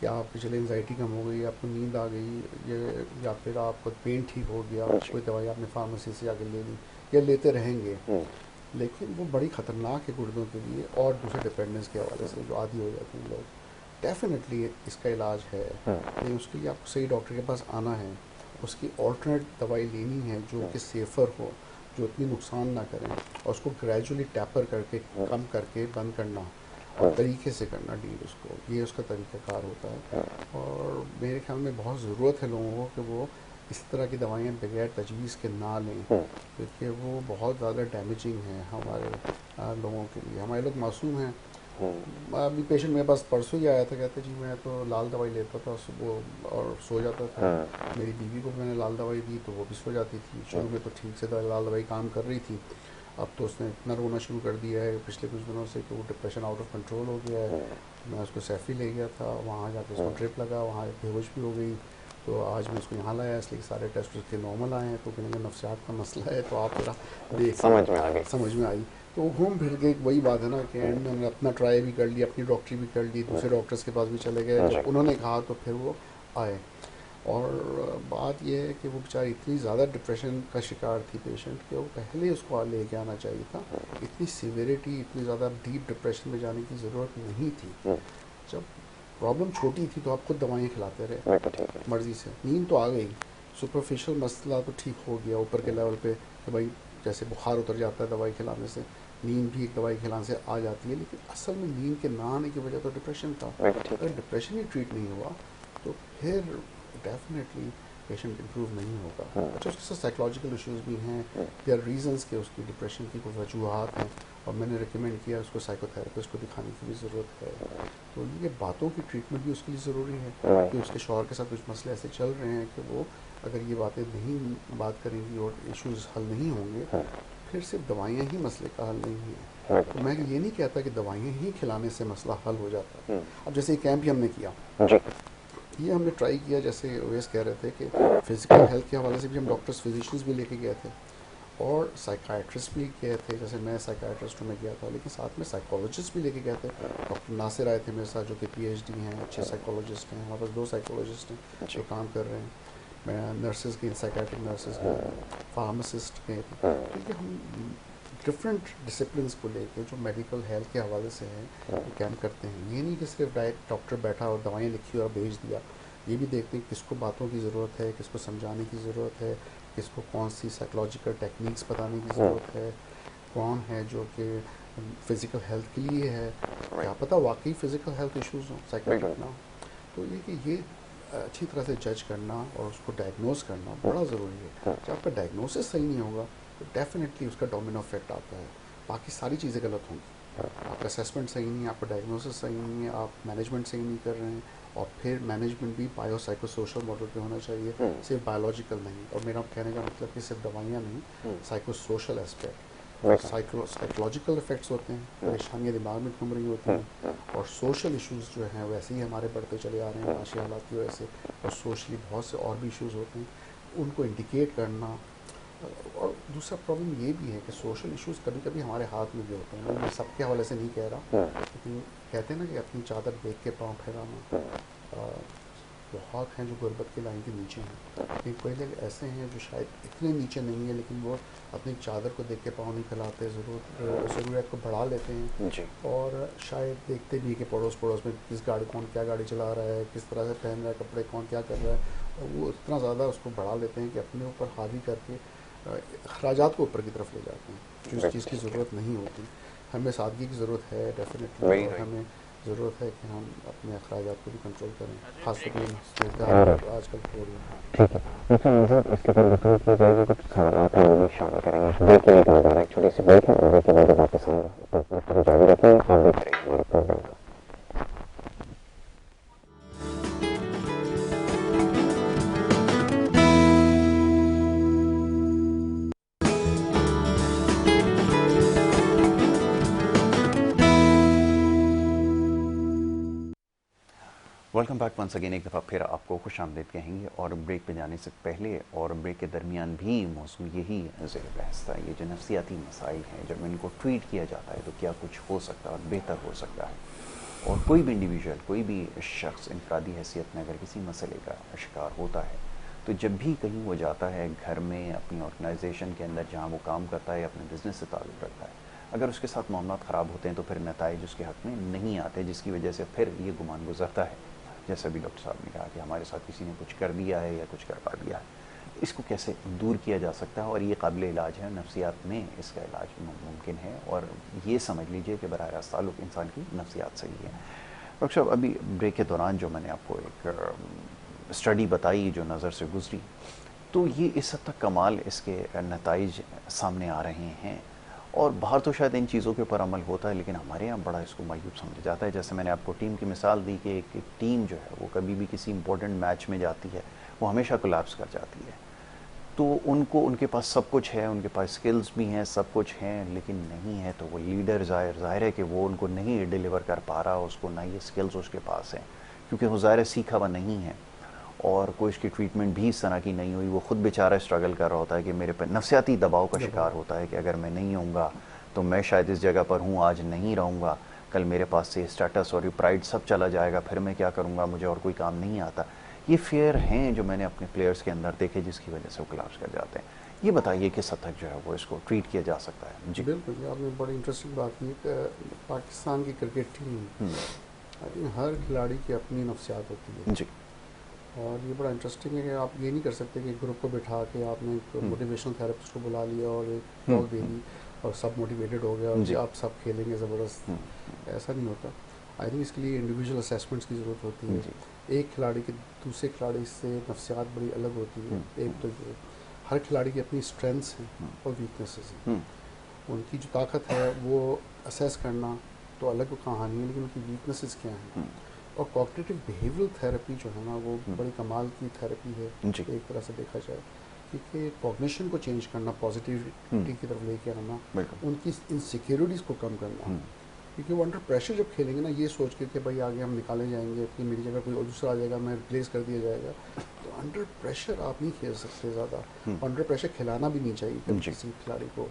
या आपकी चले एंजाइटी कम हो गई, आपको नींद आ गई, ये या फिर आपको पेन ठीक हो गया, कोई दवाई आपने फार्मेसी से जाके ले ली या लेते रहेंगे, लेकिन वो बड़ी ख़तरनाक है गुर्दों के लिए और दूसरे डिपेंडेंस के हवाले से जो आदी हो जाते हैं लोग। डेफिनेटली इसका इलाज है, लेकिन उसके लिए आपको सही डॉक्टर के पास आना है, उसकी ऑल्टरनेट दवाई लेनी है जो कि सेफ़र हो, जो इतनी नुकसान ना करें, और उसको ग्रेजुअली टैपर करके कम करके बंद करना और तरीके से करना डील उसको, ये उसका तरीक़ाकार होता है। और मेरे ख्याल में बहुत ज़रूरत है लोगों को कि वो इस तरह की दवाइयाँ बगैर तजवीज़ के ना लें, क्योंकि वो बहुत ज़्यादा डैमेजिंग है हमारे लोगों के लिए। हमारे लोग मासूम हैं। अभी पेशेंट मेरे पास परसों ही आया था, कहते जी मैं तो लाल दवाई लेता था सुबह और सो जाता था, मेरी बीवी को मैंने लाल दवाई दी तो वो भी सो जाती थी, शुरू में तो ठीक से लाल दवाई काम कर रही थी, अब तो उसने इतना रोना शुरू कर दिया है पिछले कुछ दिनों से कि वो डिप्रेशन आउट ऑफ कंट्रोल हो गया है। मैं उसको सैफ़ी ले गया था, वहाँ जाकर उसको ट्रिप लगा, वहाँ बेहोश भी हो गई, तो आज मैं उसको यहाँ लाया इसलिए सारे टेस्ट उसके नॉर्मल आए हैं, तो कहने नफ्सियात का मसला है, तो आप जरा देख समझ में आई। तो घूम फिर के वही बात है ना कि एंड में अपना ट्राई भी कर लिया, अपनी डॉक्टरी भी कर ली, दूसरे डॉक्टर्स के पास भी चले गए, जब उन्होंने कहा तो फिर वो आए। और बात यह है कि वो बेचारी इतनी ज़्यादा डिप्रेशन का शिकार थी पेशेंट कि वो पहले उसको लेके आना चाहिए था, इतनी सीवियरिटी, इतनी ज़्यादा डीप डिप्रेशन में जाने की ज़रूरत नहीं थी। जब प्रॉब्लम छोटी थी तो आप खुद दवाइयाँ खिलाते रहे मर्ज़ी से, नींद तो आ गई, सुपरफिशियल मसला तो ठीक हो गया ऊपर के लेवल पे कि भाई जैसे बुखार उतर जाता है दवाई खिलाने से, नींद भी एक दवाई खिलाने से आ जाती है, लेकिन असल में नींद के ना आने की वजह तो डिप्रेशन था। अगर डिप्रेशन ही ट्रीट नहीं हुआ तो फिर डेफिनेटली पेशेंट इम्प्रूव नहीं होगा। अच्छा, उसके साथ साइकोलॉजिकल इश्यूज़ भी हैं, देयर रीजंस के उसकी डिप्रेशन की कुछ वजूहात हैं, और मैंने रिकमेंड किया उसको साइकोथेरेपिस्ट को दिखाने की भी ज़रूरत है। तो ये बातों की ट्रीटमेंट भी उसके लिए ज़रूरी है कि उसके शौहर के साथ कुछ मसले ऐसे चल रहे हैं कि वो अगर ये बातें नहीं बात करेंगी और इश्यूज़ हल नहीं होंगे, फिर सिर्फ दवाइयाँ ही मसले का हल नहीं है। तो मैं ये नहीं कहता कि दवाइयाँ ही खिलाने से मसला हल हो जाता है। अब जैसे ये कैंप ही हमने किया, ये हमने ट्राई किया, जैसे ओएस कह रहे थे कि फ़िज़िकल हेल्थ के हवाले से भी हम डॉक्टर्स फिजिशियंस भी लेके गए थे और साइकाट्रिस्ट भी गए थे, जैसे मैं साइकाट्रिस्ट में गया था, लेकिन साथ में साइकोलॉजिस्ट भी लेके गए थे। डॉक्टर नासिर आए थे मेरे साथ जो कि पीएचडी हैं, अच्छे साइकोलॉजिस्ट हैं, हमारे पास 2 साइकोलॉजिस्ट हैं जो काम कर रहे हैं, मैं नर्सेज के साइकाट्रिक नर्सेज के फार्मासिस्ट के, क्योंकि हम डिफरेंट डिसिप्लिन को लेके जो मेडिकल हेल्थ के हवाले से हैं वो कैंप करते हैं। ये नहीं कि सिर्फ डायरेक्ट डॉक्टर बैठा और दवाएं लिखी और भेज दिया, ये भी देखते हैं किसको बातों की ज़रूरत है, किसको समझाने की ज़रूरत है, किसको कौन सी साइकोलॉजिकल टेक्निक्स बताने की ज़रूरत है, कौन है जो कि फ़िज़िकल हेल्थ के लिए है, क्या पता वाकई फ़िज़िकल हेल्थ इश्यूज़ हों, साइकोलॉजिक ना हो। तो ये अच्छी तरह से जज करना और उसको डायग्नोज करना बड़ा ज़रूरी है। जब आपका डायग्नोसिस सही नहीं होगा तो डेफिनेटली उसका डोमिनो इफेक्ट आता है, बाकी सारी चीज़ें गलत होंगी। आपका असेसमेंट सही नहीं है, आपका डायग्नोसिस सही नहीं है, आप मैनेजमेंट सही नहीं कर रहे हैं, और फिर मैनेजमेंट भी बायो साइको सोशल मॉडल पे होना चाहिए, सिर्फ बायोलॉजिकल नहीं। और मेरा कहने का मतलब कि सिर्फ दवाइयाँ नहीं, psycho social aspect, psychological effects होते हैं, परेशानियाँ दिमाग में घूम रही होती हैं, और सोशल इश्यूज़ जो हैं वैसे ही हमारे बढ़ते चले आ रहे हैं माशी हालात की वजह से, और सोशली बहुत से और भी इश्यूज़ होते हैं, उनको इंडिकेट करना। और दूसरा प्रॉब्लम ये भी है कि सोशल इश्यूज़ कभी कभी हमारे हाथ में भी होते हैं। मैं सबके हवाले से नहीं कह रहा, लेकिन कहते हैं ना कि अपनी चादर देख के पाँव फैलाना। बहुत हैं जो गुर्बत की लाइन के नीचे हैं, लेकिन कोई लोग ऐसे हैं जो शायद इतने नीचे नहीं है, लेकिन वो अपनी चादर को देख के पाँव नहीं फैलाते, ज़रूरत को बढ़ा लेते हैं जी। और शायद देखते भी कि पड़ोस में किस गाड़ी, कौन क्या गाड़ी चला रहा है, किस तरह से पहन रहा है कपड़े, कौन क्या कर रहा है, और वो इतना ज़्यादा उसको बढ़ा लेते हैं कि अपने ऊपर हावी करके अखराजात को ऊपर की तरफ ले जाते हैं, जो इस चीज़ की ज़रूरत नहीं होती। हमें सादगी की ज़रूरत है डेफिनेटली, और हमें ज़रूरत है कि हम अपने अखराजात को भी कंट्रोल करें, खासतौर पर आजकल हो रही है। ठीक है, अच्छा नज़र इसके ऊपर गुफ्तगू की जाएगी, कुछ सवालात हैं वो भी शामिल करेंगे। ब्रेक के लिए दोबारा एक छोटी सी ब्रेक है, और ब्रेक के बाद वापस हम गुफ्तगू जारी रखेंगे। आप देख रहे हैं हमारे प्रोग्राम को। Welcome back once again. एक दफ़ा फिर आपको खुश आमदीद कहेंगे, और ब्रेक पे जाने से पहले और ब्रेक के दरमियान भी मौजूद यही ज़ेर बहस था, ये जो नफ्सियाती मसाइल हैं, जब इनको ट्रीट किया जाता है तो क्या कुछ हो सकता है और बेहतर हो सकता है। और कोई भी इंडिविजुअल, कोई भी शख्स इनफरादी हैसियत में अगर किसी मसले का शिकार होता है, तो जब भी कहीं वो जाता है घर में, अपनी ऑर्गेनाइजेशन के अंदर जहाँ वो काम करता है, अपने बिज़नेस से ताल्लुक़ रखता है, अगर उसके साथ मामलात ख़राब होते हैं तो फिर नताइज उसके हक़ में नहीं आते, जिसकी वजह से फिर ये गुमान गुजरता है, जैसा भी डॉक्टर साहब ने कहा कि हमारे साथ किसी ने कुछ कर दिया है या कुछ करवा दिया है। इसको कैसे दूर किया जा सकता है, और ये काबिल इलाज है, नफ्सियात में इसका इलाज मुमकिन है, और ये समझ लीजिए कि बराह रास्त ताल्लुक़ इंसान की नफ्सियात से ही है। डॉक्टर साहब, अभी ब्रेक के दौरान जो मैंने आपको एक स्टडी बताई जो नज़र से गुजरी, तो ये इस हद तक कमाल इसके नताइज सामने आ रहे हैं, और बाहर तो शायद इन चीज़ों के ऊपर अमल होता है, लेकिन हमारे यहाँ बड़ा इसको मायूब समझा जाता है। जैसे मैंने आपको टीम की मिसाल दी कि एक टीम जो है वो कभी भी किसी इंपॉर्टेंट मैच में जाती है, वो हमेशा कोलैप्स कर जाती है। तो उनको, उनके पास सब कुछ है, उनके पास स्किल्स भी हैं, सब कुछ हैं, लेकिन नहीं है तो वो लीडर ज़ाहिर है कि वो उनको नहीं डिलीवर कर पा रहा, उसको ना ये स्किल्स उसके पास हैं, क्योंकि वो ज़ाहिर सीखा हुआ नहीं है, और कोई इसकी ट्रीटमेंट भी इस तरह की नहीं हुई। वो खुद बेचारा स्ट्रगल कर रहा होता है कि मेरे पर नफ्सियाती दबाव का शिकार होता है कि अगर मैं नहीं होऊंगा तो मैं शायद इस जगह पर हूँ, आज नहीं रहूँगा, कल मेरे पास से स्टेटस और ये प्राइड सब चला जाएगा, फिर मैं क्या करूँगा, मुझे और कोई काम नहीं आता। ये फेयर हैं जो मैंने अपने प्लेयर्स के अंदर देखे, जिसकी वजह से वो कोलैप्स कर जाते हैं। ये बताइए किस हद तक जो है वो इसको ट्रीट किया जा सकता है। जी बिल्कुल, आपने बड़ी इंटरेस्टिंग बात की। पाकिस्तान की क्रिकेट टीम, आई थिंक हर खिलाड़ी की अपनी नफ्सियात होती है जी। और ये बड़ा इंटरेस्टिंग है कि आप ये नहीं कर सकते कि ग्रुप को बिठा के आपने एक मोटिवेशनल थेरेपिस्ट को बुला लिया और एक टॉक दे दी और सब मोटिवेटेड हो गया और जी आप सब खेलेंगे ज़बरदस्त, ऐसा नहीं होता। आई थिंक इसके लिए इंडिविजुअल असेसमेंट्स की ज़रूरत होती है। एक खिलाड़ी के दूसरे खिलाड़ी से नफ्सियात बड़ी अलग होती है। एक तो ये हर खिलाड़ी की अपनी स्ट्रेंथ्स हैं और वीकनेसेस हैं। उनकी जो ताकत है वो असेस करना तो अलग कहानी है, लेकिन उनकी वीकनेसेस क्या हैं। और कॉग्निटिव बिहेवियरल थेरेपी जो है ना वो बड़ी कमाल की थेरेपी है एक तरह से देखा जाए, क्योंकि कॉग्निशन को चेंज करना, पॉजिटिविटी की तरफ लेके आना, उनकी इनसिक्योरिटीज़ को कम करना। क्योंकि वो अंडर प्रेशर जब खेलेंगे ना, ये सोच के कि भाई आगे हम निकाले जाएंगे, कि मेरी जगह कोई और दूसरा आ जाएगा, मैं रिप्लेस कर दिया जाएगा, तो अंडर प्रेशर आप नहीं खेल सकते ज़्यादा। अंडर प्रेशर खिलाना भी नहीं चाहिए किसी खिलाड़ी को।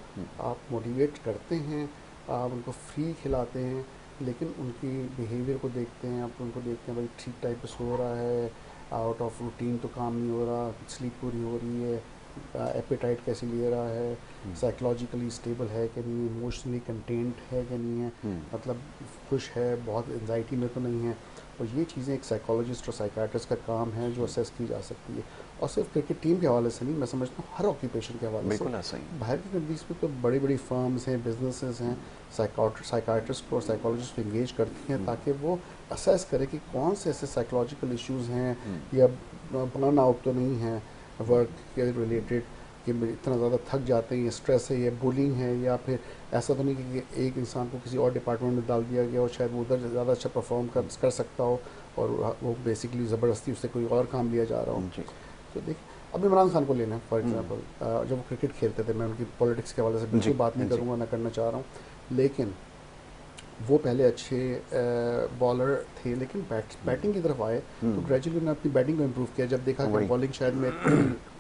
आप मोटिवेट करते हैं, आप उनको फ्री खिलाते हैं, लेकिन उनकी बिहेवियर को देखते हैं, आप उनको देखते हैं भाई ठीक टाइप पे सो रहा है, आउट ऑफ रूटीन तो काम नहीं हो रहा, स्लीप पूरी हो रही है, एपेटाइट कैसे ले रहा है, साइकोलॉजिकली स्टेबल है कि नहीं, इमोशनली कंटेंट है कि नहीं है, मतलब खुश है, बहुत एंजाइटी में तो नहीं है। और ये चीज़ें एक साइकोलॉजिस्ट और साइकाट्रिस्ट का काम है जो असेस की जा सकती है। और सिर्फ क्रिकेट टीम के हवाले से नहीं, मैं समझता हूँ हर ऑक्यूपेशन के हवाले से। बाहर की कंट्रीज में तो बड़ी बड़ी फर्म्स हैं, बिजनेसेस हैं, साइकाट्रिस्ट और साइकोलॉजिस्ट को इंगेज करती हैं ताकि वो असेस करें कि कौन से ऐसे साइकोलॉजिकल इश्यूज़ हैं या बर्न आउट तो नहीं है वर्क के रिलेटेड कि इतना ज़्यादा थक जाते हैं, ये स्ट्रेस है, ये बुलिंग है, या फिर ऐसा तो नहीं कि एक इंसान को किसी और डिपार्टमेंट में डाल दिया गया और शायद वो उधर ज़्यादा अच्छा परफॉर्म कर सकता हो और वो बेसिकली ज़बरदस्ती उससे कोई और काम लिया जा रहा हो। तो देख, अब इमरान खान को लेना फॉर एग्जांपल, जब वो क्रिकेट खेलते थे, मैं उनकी पॉलिटिक्स के हवाले से बिल्कुल बात नहीं करूँगा, ना करना चाह रहा हूँ, लेकिन वो पहले अच्छे बॉलर थे, लेकिन बैटिंग की तरफ आए तो ग्रेजुअली उन्होंने अपनी बैटिंग को इम्प्रूव किया। जब देखा कि बॉलिंग शायद मैं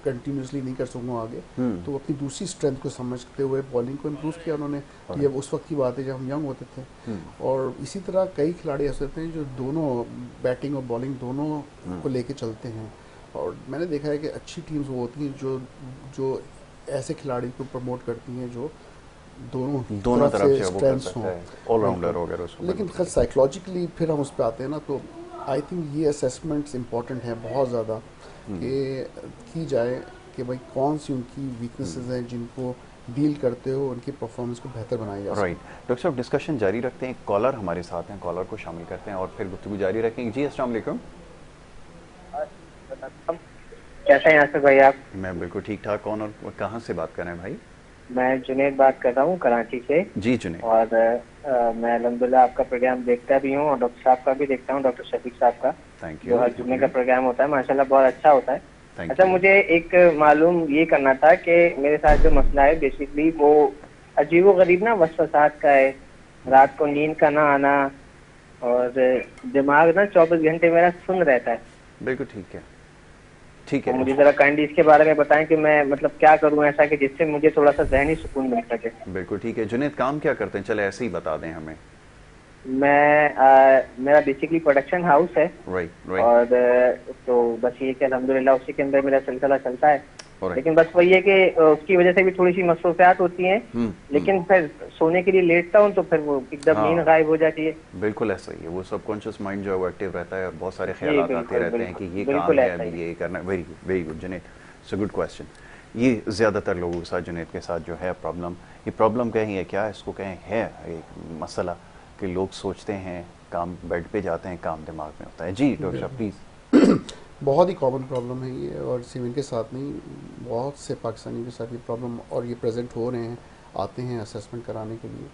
कंटिन्यूसली नहीं कर सकूँगा आगे, तो अपनी दूसरी स्ट्रेंथ को समझते हुए बॉलिंग को इम्प्रूव किया उन्होंने। ये उस वक्त की बात है जब हम यंग होते थे। और इसी तरह कई खिलाड़ी ऐसे होते हैं जो दोनों बैटिंग और बॉलिंग दोनों को लेके चलते हैं। और मैंने देखा है कि अच्छी टीम्स वो होती हैं जो ऐसे खिलाड़ी को प्रमोट करती हैं जो दोनों तरफ से स्ट्रेंथ्स हों, ऑलराउंडर वगैरह उसको। लेकिन खैर साइकोलॉजिकली फिर हम उस पर आते हैं ना, तो आई थिंक ये असेसमेंट्स इंपॉर्टेंट है बहुत ज़्यादा कि की जाए कि भाई कौन सी उनकी वीकनेसेस हैं जिनको डील करते हो उनकी परफॉर्मेंस को बेहतर बनाया जा सके। राइट डॉक्टर साहब, डिस्कशन जारी रखते हैं। कॉलर हमारे साथ हैं, कॉलर को शामिल करते हैं और फिर गुफ्तगू जारी रखेंगे। जी अस्सलाम वालेकुम। कैसे हैं यासिर भाई आप? मैं बिल्कुल ठीक ठाक। कौन और कहाँ से बात कर रहे हैं भाई? मैं जुनेद बात कर रहा हूँ कराची से। जी जुनेद। और मैं अल्हम्दुलिल्लाह आपका प्रोग्राम देखता भी हूँ और डॉक्टर साहब का भी देखता हूँ, डॉक्टर शफीक साहब का। Thank you. जो हर जुम्मे का प्रोग्राम होता है माशाल्लाह बहुत अच्छा होता है। अच्छा, you. मुझे एक मालूम ये करना था कि मेरे साथ जो मसला है बेसिकली वो अजीबो गरीब ना वसवसात का है। रात को नींद का ना आना और दिमाग ना 24 घंटे मेरा सुन रहता है। बिल्कुल ठीक है, ठीक है। मुझे जरा काइंडली इसके बारे में बताएं कि मैं मतलब क्या करूं ऐसा कि जिससे मुझे थोड़ा सा ज़हनी सुकून मिल सके। बिल्कुल ठीक है। जुनेद काम क्या करते हैं? चले ऐसे ही बता दें हमें। मेरा बेसिकली प्रोडक्शन हाउस है। राइट। और तो बस ये कि अल्हम्दुलिल्लाह उसी के अंदर मेरा सिलसिला चलता है। लेकिन बस वही है कि उसकी वजह से भी थोड़ी सी मसरूफियात होती हैं। लेकिन फिर सोने के लिए लेटता हूँ तो फिर वो एकदम नींद गायब हो जाती है। बिल्कुल ऐसा ही है, वो सबकॉन्शियस माइंड जो है वो एक्टिव रहता है और बहुत सारे ख्यालात आते रहते हैं कि ये काम है, अभी ये करना। Very good Junaid, it's a good question. ये ज़्यादातर लोगों के साथ, जुनेद के साथ जो है प्रॉब्लम, ये प्रॉब्लम कहें या क्या इसको कहें, है एक मसला कि लोग सोचते हैं, काम बेड पे जाते हैं, काम दिमाग में होता है। जी डॉक्टर साहब प्लीज़। बहुत ही कॉमन प्रॉब्लम है ये, और सिविल के साथ नहीं, बहुत से पाकिस्तानी के साथ ये प्रॉब्लम, और ये प्रेजेंट हो रहे हैं, आते हैं असेसमेंट कराने के लिए।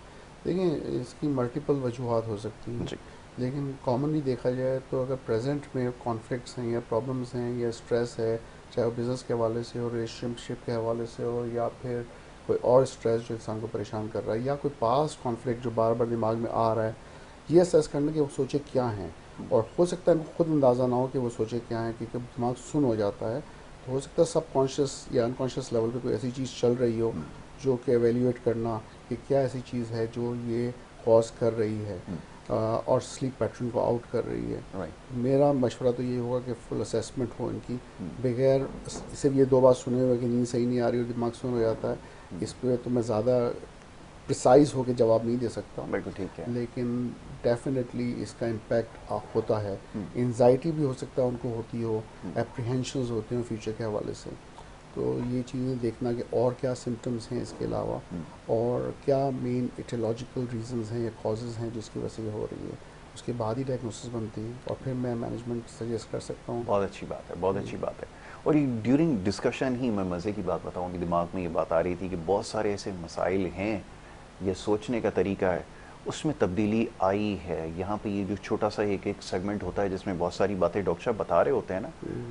देखिए इसकी मल्टीपल वजूहात हो सकती हैं, लेकिन कॉमनली देखा जाए तो अगर प्रेजेंट में कॉन्फ्लिक्ट्स हैं या प्रॉब्लम्स हैं या स्ट्रेस है, चाहे वो बिज़नेस के हवाले से हो, रिलेशनशिप के हवाले से हो, या फिर कोई और स्ट्रेस जो इंसान को परेशान कर रहा है, या कोई पास्ट कॉन्फ्लिक्ट जो बार बार दिमाग में आ रहा है, ये असेस करना कि वो सोचे क्या हैं। और हो सकता है खुद अंदाज़ा ना हो कि वो सोचे क्या है, क्योंकि दिमाग सुन हो जाता है, तो हो सकता है सब कॉन्शियस या अनकॉन्शियस लेवल पे कोई ऐसी चीज़ चल रही हो जो कि एवेल्यूएट करना कि क्या ऐसी चीज़ है जो ये कॉज कर रही है और स्लीप पैटर्न को आउट कर रही है। मेरा मशवरा तो ये होगा कि फुल असेसमेंट हो इनकी, बगैर सिर्फ ये दो बात सुने हुए कि नींद सही नहीं आ रही और दिमाग सुन हो जाता है, इस पर तो मैं ज़्यादा प्रिसाइज होकर जवाब नहीं दे सकता। बिल्कुल ठीक है। लेकिन डेफिनेटली इसका इम्पैक्ट होता है। एंजाइटी भी हो सकता है उनको होती हो, एप्रीहेंशंस होते हैं फ्यूचर के हवाले से। तो ये चीज़ें देखना कि और क्या सिम्टम्स हैं इसके अलावा, और क्या मेन इटियोलॉजिकल रीजंस हैं या कॉजेज़ हैं जिसकी वजह से ये हो रही है, उसके बाद ही डायग्नोसिस बनती है और फिर मैं मैनेजमेंट सजेस्ट कर सकता हूँ। बहुत अच्छी बात है, बहुत अच्छी बात है। और ये ड्यूरिंग डिस्कशन ही मैं मज़े की बात बताऊँ कि दिमाग में ये बात आ रही थी कि बहुत सारे ऐसे मसाइल हैं, ये सोचने का तरीका है, उसमें तब्दीली आई है। यहाँ पे ये जो छोटा सा एक सेगमेंट होता है जिसमें बहुत सारी बातें डॉक्टर साहब बता रहे होते हैं ना,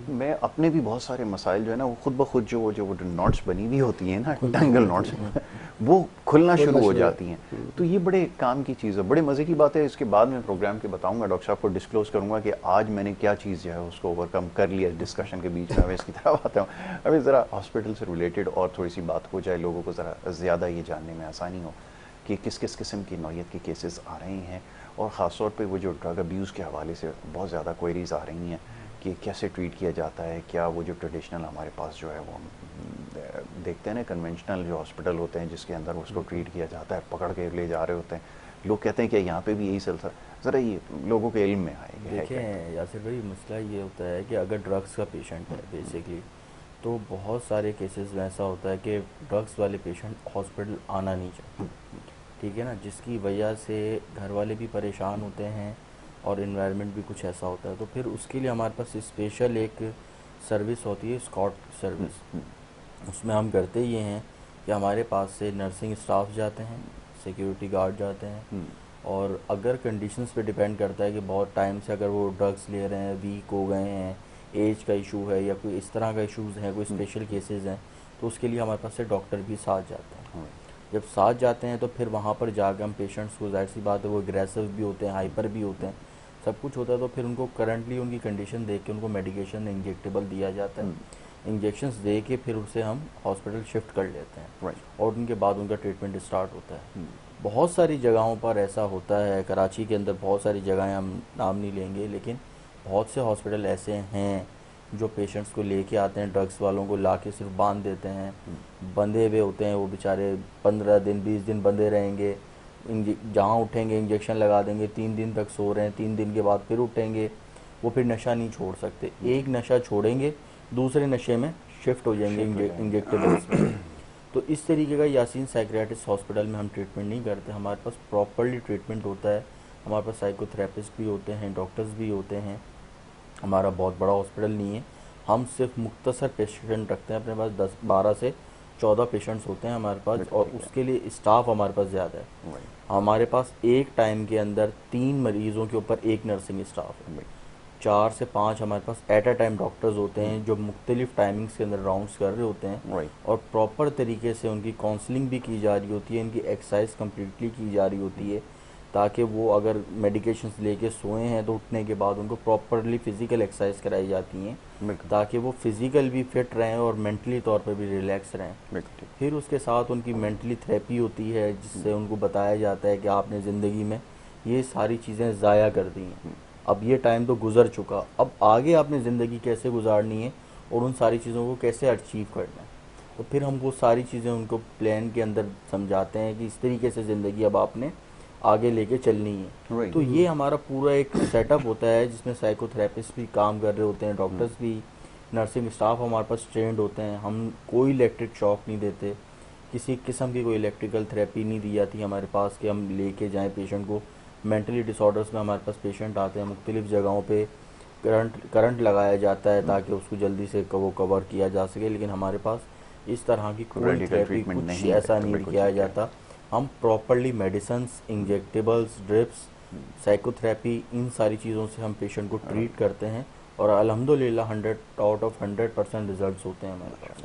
मैं अपने भी बहुत सारे मसाइल जो है ना वो खुद ब खुद जो नॉट्स बनी हुई होती हैं ना, टैंगल नॉट्स, वो खुलना शुरू हो जाती हैं। तो ये बड़े काम की चीज़ है, बड़े मज़े की बात है। इसके बाद में प्रोग्राम के बताऊँगा, डॉक्टर साहब को डिस्क्लोज करूँगा कि आज मैंने क्या चीज़ जो है उसको ओवरकम कर लिया डिस्कशन के बीच में। मैं इसकी तरफ आता हूँ। अभी ज़रा हॉस्पिटल से रिलेटेड और थोड़ी सी बात हो जाए, लोगों को ज़रा ज़्यादा ये जानने में आसानी हो कि किस किस किस्म की नौयत के केसेस आ रहे हैं, और ख़ास तौर पे वो जो ड्रग अब्यूज़ के हवाले से बहुत ज़्यादा क्वेरीज़ आ रही हैं कि कैसे ट्रीट किया जाता है, क्या वो जो ट्रेडिशनल हमारे पास जो है वो देखते हैं ना कन्वेंशनल जो हॉस्पिटल होते हैं जिसके अंदर उसको ट्रीट किया जाता है, पकड़ के ले जा रहे होते हैं, लोग कहते हैं कि यहाँ पे भी यही सिलसिला, ज़रा ये लोगों के इल्म में आए। देखें यासिर भाई, मसला ये होता है कि अगर ड्रग्स का पेशेंट है बेसिकली, तो बहुत सारे केसेस में ऐसा होता है कि ड्रग्स वाले पेशेंट हॉस्पिटल आना नहीं चाहते, ठीक है ना, जिसकी वजह से घर वाले भी परेशान होते हैं और इन्वायरमेंट भी कुछ ऐसा होता है। तो फिर उसके लिए हमारे पास स्पेशल एक सर्विस होती है, स्कॉट सर्विस। उसमें हम करते ये हैं कि हमारे पास से नर्सिंग स्टाफ जाते हैं, सिक्योरिटी गार्ड जाते हैं, और अगर कंडीशंस पे डिपेंड करता है कि बहुत टाइम से अगर वो ड्रग्स ले रहे हैं, वीक हो गए हैं, एज का इशू है या कोई इस तरह का इशूज़ हैं, कोई स्पेशल केसेस हैं, तो उसके लिए हमारे पास से डॉक्टर भी साथ जाते हैं। जब साथ जाते हैं तो फिर वहाँ पर जाकर हम पेशेंट्स को, जाहिर सी बात है वो एग्रेसिव भी होते हैं, हाइपर भी होते हैं, सब कुछ होता है, तो फिर उनको करंटली उनकी कंडीशन देख के उनको मेडिकेशन इंजेक्टेबल दिया जाता है। इंजेक्शंस दे के फिर उसे हम हॉस्पिटल शिफ्ट कर लेते हैं और उनके बाद उनका ट्रीटमेंट स्टार्ट होता है। बहुत सारी जगहों पर ऐसा होता है, कराची के अंदर बहुत सारी जगहें, हम नाम नहीं लेंगे, लेकिन बहुत से हॉस्पिटल ऐसे हैं जो पेशेंट्स को लेके आते हैं, ड्रग्स वालों को ला के सिर्फ बांध देते हैं, बंधे हुए होते हैं वो बेचारे, 15 दिन 20 दिन बंधे रहेंगे, जहाँ उठेंगे इंजेक्शन लगा देंगे, 3 दिन तक सो रहे हैं, 3 दिन के बाद फिर उठेंगे, वो फिर नशा नहीं छोड़ सकते, एक नशा छोड़ेंगे दूसरे नशे में शिफ्ट हो जाएंगे इंजेक्टेबल्स में। तो इस तरीके का यासीन साइकियाट्रिस्ट हॉस्पिटल में हम ट्रीटमेंट नहीं करते, हमारे पास प्रॉपरली ट्रीटमेंट होता है, हमारे पास साइकोथेरेपिस्ट भी होते हैं, डॉक्टर्स भी होते हैं। हमारा बहुत बड़ा हॉस्पिटल नहीं है, हम सिर्फ मुख्तसर पेशेंट रखते हैं, अपने पास 10-12 से 14 पेशेंट्स होते हैं हमारे पास, और उसके लिए स्टाफ हमारे पास ज़्यादा है। हमारे पास एक टाइम के अंदर 3 मरीज़ों के ऊपर एक नर्सिंग स्टाफ है, 4 से 5 हमारे पास एट अ टाइम डॉक्टर्स होते हैं जो मुख्तलिफ टाइमिंग्स के अंदर राउंड्स कर रहे होते हैं, और प्रॉपर तरीके से उनकी काउंसलिंग भी की जा रही होती है, इनकी एक्सरसाइज कम्प्लीटली की जा रही होती है, ताकि वो अगर मेडिकेशंस लेके सोए हैं तो उठने के बाद उनको प्रॉपरली फ़िज़िकल एक्सरसाइज कराई जाती हैं, ताकि वो फ़िज़िकल भी फिट रहें और मेंटली तौर पर भी रिलैक्स रहें। फिर उसके साथ उनकी मेंटली थेरेपी होती है, जिससे उनको बताया जाता है कि आपने ज़िंदगी में ये सारी चीज़ें ज़ाया कर दी हैं, अब ये टाइम तो गुजर चुका, अब आगे आपने ज़िंदगी कैसे गुजारनी है और उन सारी चीज़ों को कैसे अचीव करना है। तो फिर हम वो सारी चीज़ें उनको प्लान के अंदर समझाते हैं कि इस तरीके से ज़िंदगी अब आपने आगे लेके चलनी है। तो ये हमारा पूरा एक सेटअप होता है जिसमें साइकोथेरेपिस्ट भी काम कर रहे होते हैं, डॉक्टर्स भी, नर्सिंग स्टाफ हमारे पास ट्रेंड होते हैं। हम कोई इलेक्ट्रिक शॉक नहीं देते, किसी किस्म की कोई इलेक्ट्रिकल थेरेपी नहीं दी जाती हमारे पास कि हम लेके जाएँ पेशेंट को। मेंटली डिसऑर्डर्स में हमारे पास पेशेंट आते हैं, मुख्तलिफ़ जगहों पे करंट लगाया जाता है ताकि उसको जल्दी से वो कवर किया जा सके, लेकिन हमारे पास इस तरह की कोई थेरेपी कुछ ऐसा नहीं किया जाता। हम properly medicines, injectables, drips, psychotherapy, इन सारी चीज़ों से हम पेशेंट को ट्रीट करते हैं, और अल्हम्दुलिल्लाह 100 आउट ऑफ 100% रिजल्ट्स होते हैं हमारे पास।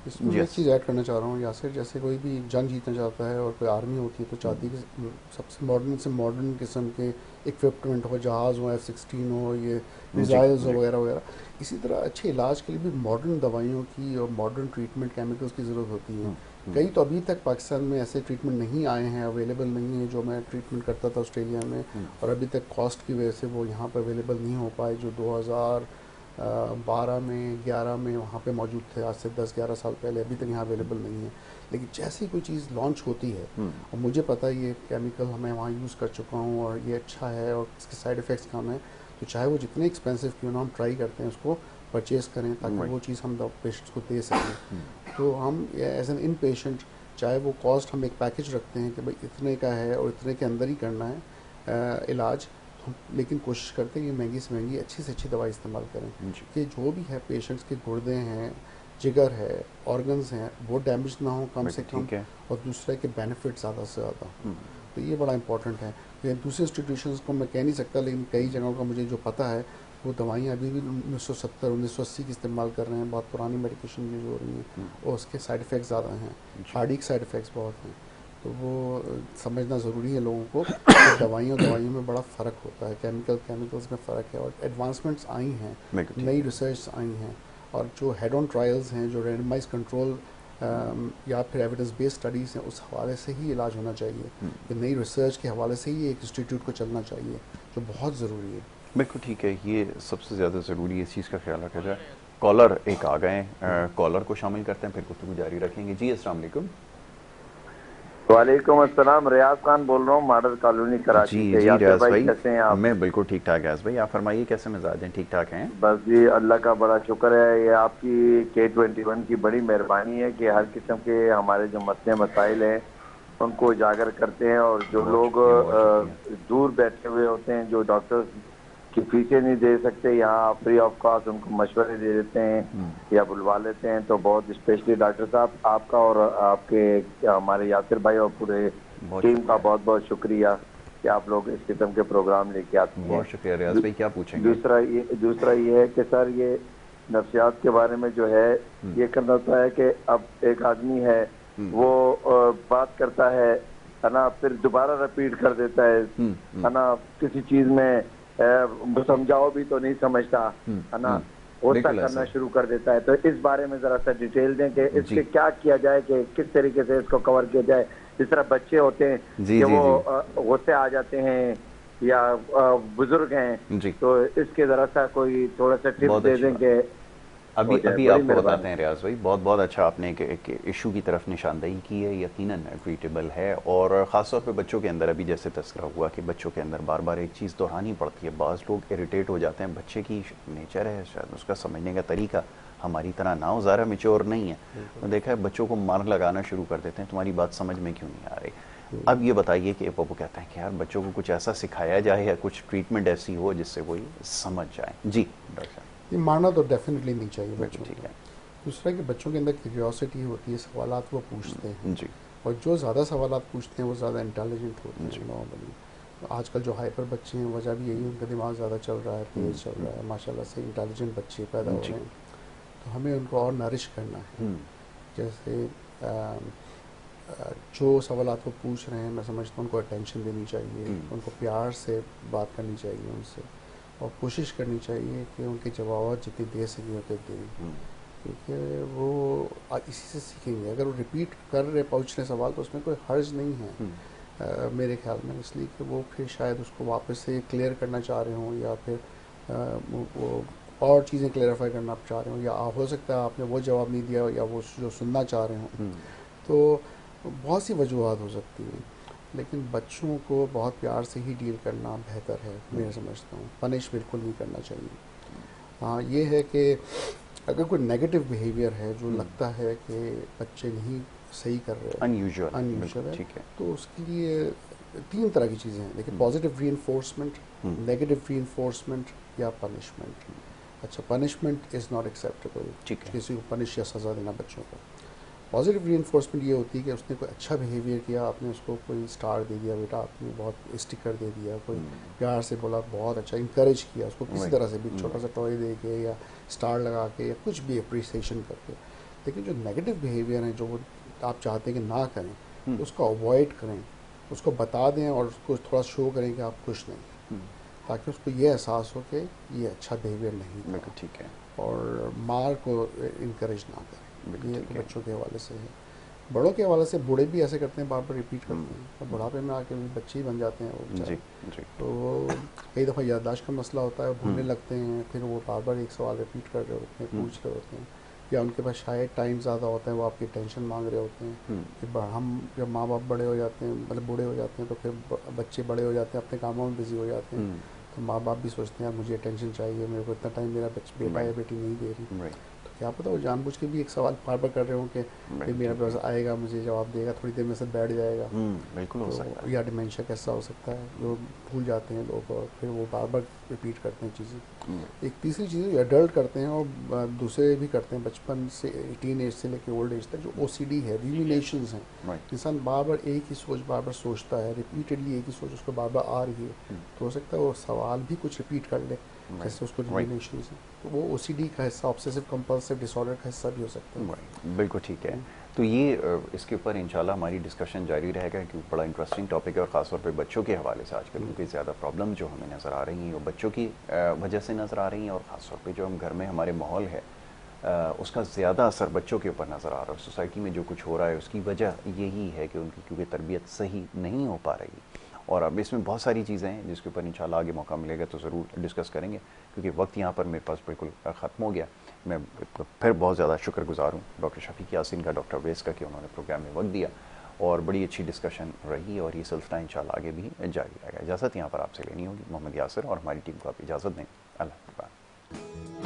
इसमें एक चीज़ ऐड करना चाह रहा हूँ यासिर, जैसे कोई भी जंग जीतना चाहता है और कोई आर्मी होती है तो चाहती है कि सबसे मॉडर्न किस्म के इक्विपमेंट हो, जहाज़ हो, F-16 हो, ये मिसाइल्स हो वगैरह वगैरह। इसी तरह अच्छे इलाज के लिए भी मॉडर्न दवाइयों की और मॉडर्न ट्रीटमेंट केमिकल्स की ज़रूरत होती है। कई तो अभी तक पाकिस्तान में ऐसे ट्रीटमेंट नहीं आए हैं, अवेलेबल नहीं है, जो मैं ट्रीटमेंट करता था ऑस्ट्रेलिया में, और अभी तक कॉस्ट की वजह से वो यहाँ पर अवेलेबल नहीं हो पाए, जो 2012 में 11 में वहाँ पे मौजूद थे, आज से 10-11 साल पहले, अभी तक यहाँ अवेलेबल नहीं है। लेकिन जैसी कोई चीज़ लॉन्च होती है, और मुझे पता है ये केमिकल हमें वहाँ यूज़ कर चुका हूँ और ये अच्छा है और इसके साइड इफ़ेक्ट्स कम है, तो चाहे वो जितने एक्सपेंसिव क्यों ना, हम ट्राई करते हैं उसको परचेज़ करें ताकि वो चीज़ हम पेशेंट्स को दे सकें। तो हम एज एन इन पेशेंट, चाहे वो कॉस्ट हम एक पैकेज रखते हैं कि भाई इतने का है और इतने के अंदर ही करना है इलाज, लेकिन कोशिश करते हैं कि महंगी से महंगी अच्छी से अच्छी दवाई इस्तेमाल करें कि जो भी है पेशेंट्स के गुर्दे हैं, जिगर है, ऑर्गन्स हैं, वो डैमेज ना हो कम से कम, और दूसरा के बेनिफिट ज़्यादा से ज़्यादा। तो ये बड़ा इंपॉर्टेंट है। दूसरे इंस्टीट्यूशंस को मैं कह नहीं सकता, लेकिन कई जगहों का मुझे जो पता है, वो दवाइयाँ अभी भी 1970-1980 की इस्तेमाल कर रहे हैं, बहुत पुरानी मेडिकेशन यूज हो रही हैं, और उसके साइड इफ़ेक्ट्स ज़्यादा हैं, हार्डिक साइड इफ़ेक्ट्स बहुत हैं। तो वो समझना ज़रूरी है लोगों को कि दवाइयों में बड़ा फ़र्क होता है, केमिकल्स में फ़र्क है, और एडवांसमेंट्स आई हैं, नई रिसर्च आई हैं, और जो हेड ऑन ट्रायल्स हैं, जो रैंडमाइज कंट्रोल या फिर एविडेंस बेस्ड स्टडीज़ हैं, उस हवाले से ही इलाज होना चाहिए, कि नई रिसर्च के हवाले से ही एक इंस्टीट्यूट को चलना चाहिए, जो बहुत ज़रूरी है। बिल्कुल ठीक है, ये सबसे ज़्यादा ज़रूरी है, इस चीज़ का ख्याल रखा जाए। कॉलर एक आ गए, कॉलर को शामिल करते हैं, फिर गुफ्तगू जारी रखेंगे। जी अस्सलाम वालेकुम। वालेकुम अस्सलाम, रियाज खान बोल रहा हूँ, मॉडल कॉलोनी कराची जी से। जी यासिर रियाज भाई भाई, कैसे हैं आप? मैं बिल्कुल ठीक ठाक। रियाज भाई आप फरमाइए, कैसे मिजाज हैं? ठीक ठाक हैं? बस जी अल्लाह का बड़ा शुक्र है। ये आपकी K21 की बड़ी मेहरबानी है कि हर किस्म के हमारे जो मसले मसाइल हैं उनको उजागर करते हैं, और जो बहुत लोग शुक्रिया, बहुत शुक्रिया। दूर बैठे हुए होते हैं, जो डॉक्टर्स की फीसें नहीं दे सकते, यहाँ फ्री ऑफ कॉस्ट उनको मशवरे दे देते हैं या बुलवा लेते हैं। तो बहुत स्पेशली डॉक्टर साहब आपका और आपके हमारे यासिर भाई और पूरे बहुत टीम का शुक्रिया, बहुत बहुत शुक्रिया कि आप लोग इस किस्म के प्रोग्राम लेके आते हैं। बहुत शुक्रिया। रियाज भाई क्या पूछेंगे? दूसरा ये है कि सर ये नफ्सियात के बारे में जो है ये करना होता है कि अब एक आदमी है वो बात करता है ना, फिर दोबारा रिपीट कर देता है ना, किसी चीज में समझाओ भी तो नहीं समझता है ना, होता बिल्कुल करना ऐसा। शुरू कर देता है। तो इस बारे में जरा सा डिटेल दें कि जी। इसके क्या किया जाए, कि किस तरीके से इसको कवर किया जाए। जिस तरह बच्चे होते हैं जी, कि जी, वो गुस्से आ जाते हैं या बुजुर्ग हैं, जी। तो इसके जरा सा कोई थोड़ा सा टिप्स बहुत दे अच्छी दें बात। कि अभी हो जाए। अभी बड़ी आपको मेहरबानी। बताते हैं रियाज भाई, बहुत बहुत अच्छा आपने एक इशू की तरफ निशानदेही की है, यकीनन ट्रीटेबल है। और ख़ासतौर पे बच्चों के अंदर अभी जैसे तस्करा हुआ कि बच्चों के अंदर बार बार एक चीज़ दोहरानी पड़ती है, बाज़ लोग इरिटेट हो जाते हैं। बच्चे की नेचर है, शायद उसका समझने का तरीका हमारी तरह ना हो, ज़्यादा मेच्योर नहीं है। तो देखा है बच्चों को मार लगाना शुरू कर देते हैं, तुम्हारी बात समझ में क्यों नहीं आ रही। अब ये बताइए कि वो कहते हैं कि यार बच्चों को कुछ ऐसा सिखाया जाए या कुछ ट्रीटमेंट ऐसी हो जिससे वो ये समझ जाए। जी डॉक्टर साहब। ये मारना तो डेफिनेटली नहीं चाहिए बच्चों ठीक को। है। दूसरा कि बच्चों के अंदर क्यूरियोसिटी होती है, सवालात वो पूछते हैं, जी और जो ज़्यादा सवालात पूछते हैं वो ज़्यादा इंटेलिजेंट होते जी। हैं नॉर्मली। आजकल जो हाइपर बच्चे हैं वजह भी यही, उनका दिमाग ज़्यादा चल रहा है, तेज़ चल रहा है, माशाल्लाह से इंटेलिजेंट बच्चे पैदा हो जी। रहे हैं। तो हमें उनको और नरिश करना है। जैसे जो सवालात वो पूछ रहे हैं, मैं समझता हूँ उनको अटेंशन देनी चाहिए, उनको प्यार से बात करनी चाहिए उनसे, और कोशिश करनी चाहिए कि उनके जवाब जितनी दे सकें उतने दें, क्योंकि वो इसी से सीखेंगे। अगर वो रिपीट कर रहे पूछ रहे सवाल तो उसमें कोई हर्ज नहीं है मेरे ख्याल में, इसलिए कि वो फिर शायद उसको वापस से क्लियर करना चाह रहे हों, या फिर वो और चीज़ें क्लेरिफाई करना चाह रहे हों, या हो सकता है आपने वो जवाब नहीं दिया या वो जो सुनना चाह रहे हों। तो बहुत सी वजूहत हो सकती हैं, लेकिन बच्चों को बहुत प्यार से ही डील करना बेहतर है, मैं समझता हूँ। पनिश बिल्कुल नहीं करना चाहिए। हाँ ये है कि अगर कोई नेगेटिव बिहेवियर है जो लगता है कि बच्चे नहीं सही कर रहे हैं, अनयूजुअल है, ठीक है। तो उसके लिए 3 तरह की चीज़ें हैं। देखिए, पॉजिटिव रीइंफोर्समेंट, नेगेटिव रीइंफोर्समेंट या पनिशमेंट। अच्छा, पनिशमेंट इज़ नॉट एक्सेप्टेबल, ठीक है। किसी को पनिश या सज़ा देना बच्चों को। पॉजिटिव रीइंफोर्समेंट ये होती है कि उसने कोई अच्छा बिहेवियर किया, आपने उसको कोई स्टार दे दिया, बेटा आपने बहुत स्टिकर दे दिया, कोई प्यार से बोला, बहुत अच्छा इंकरेज किया उसको किसी तरह से भी, छोटा सा टॉय दे के या स्टार लगा के या कुछ भी अप्रिसिएशन करके। लेकिन जो नेगेटिव बिहेवियर है, जो वो आप चाहते हैं कि ना करें, उसको अवॉइड करें, उसको बता दें और उसको थोड़ा शो करें कि आप खुश नहीं, ताकि उसको ये एहसास हो कि ये अच्छा बिहेवियर नहीं था। बिल्कुल ठीक है। और मार को इनकरेज ना करें। बिल्कुल ये ठीक तो है। बच्चों के हवाले से है। बड़ों के हवाले से बूढ़े भी ऐसे करते हैं, बार बार रिपीट करते हैं, और बुढ़ापे में आके भी बच्चे ही बन जाते हैं वो जी बेचारे। जी। तो कई दफ़ा याददाश्त का मसला होता है, भूलने लगते हैं, फिर वो बार बार एक सवाल रिपीट कर रहे होते हैं, पूछ रहे होते हैं, या उनके पास शायद टाइम ज़्यादा होता है, वो आपकी टेंशन मांग रहे होते हैं। फिर हम जब माँ बाप बड़े हो जाते हैं, मतलब बूढ़े हो जाते हैं, तो फिर बच्चे बड़े हो जाते हैं, अपने कामों में बिजी हो जाते हैं, तो माँ बाप भी सोचते हैं यार मुझे अटेंशन चाहिए, मेरे को इतना टाइम मेरा बेटा या बेटी नहीं दे रही। क्या पता वो जानबूझ के भी एक सवाल बार बार कर रहे हो कि मेरा पास आएगा, मुझे जवाब देगा, थोड़ी देर में से बैठ जाएगा। बिल्कुल हो सकता है। या डिमेंशिया कैसा हो सकता है, जो भूल जाते हैं लोग और फिर वो बार बार रिपीट करते हैं चीज़ें। एक तीसरी चीज़ एडल्ट करते हैं और दूसरे भी करते हैं, बचपन से टीन एज से लेकर ओल्ड एज तक, जो OCD है, रिमिनेशंस हैं। इंसान बार बार एक ही सोच बार बार सोचता है, रिपीटेडली एक ही सोच उसको बार बार आ रही है, तो हो सकता है वो सवाल भी कुछ रिपीट कर ले, जैसे उसको रिमिनेशंस है, तो वो OCD का हिस्सा, ऑब्सेसिव कंपल्सिव डिसऑर्डर का हिस्सा भी हो सकता है। बिल्कुल ठीक है। तो ये इसके ऊपर इंशाल्लाह हमारी डिस्कशन जारी रहेगा, क्योंकि बड़ा इंटरेस्टिंग टॉपिक है, और ख़ासतौर पे बच्चों के हवाले से आजकल क्योंकि ज़्यादा प्रॉब्लम जो हमें नज़र आ रही हैं वो बच्चों की वजह से नज़र आ रही हैं, और ख़ासतौर पे जो हम घर में हमारे माहौल है उसका ज़्यादा असर बच्चों के ऊपर नज़र आ रहा है। सोसाइटी में जो कुछ हो रहा है उसकी वजह यही है कि उनकी क्योंकि तरबियत सही नहीं हो पा रही। और अब इसमें बहुत सारी चीज़ें हैं जिसके ऊपर इंशाल्लाह आगे मौका मिलेगा तो ज़रूर डिस्कस करेंगे, क्योंकि वक्त यहाँ पर मेरे पास बिल्कुल ख़त्म हो गया। मैं फिर बहुत ज़्यादा शुक्रगुजार हूँ डॉक्टर शफीक यासीन का, डॉक्टर अवैस का, कि उन्होंने प्रोग्राम में वक्त दिया और बड़ी अच्छी डिस्कशन रही और ये सिलसिला इंशाल्लाह आगे भी जारी रहेगा। इजाज़त यहाँ पर आपसे लेनी होगी। मोहम्मद यासिर और हमारी टीम को आप इजाज़त दें। अल्लाह हाफ़िज़।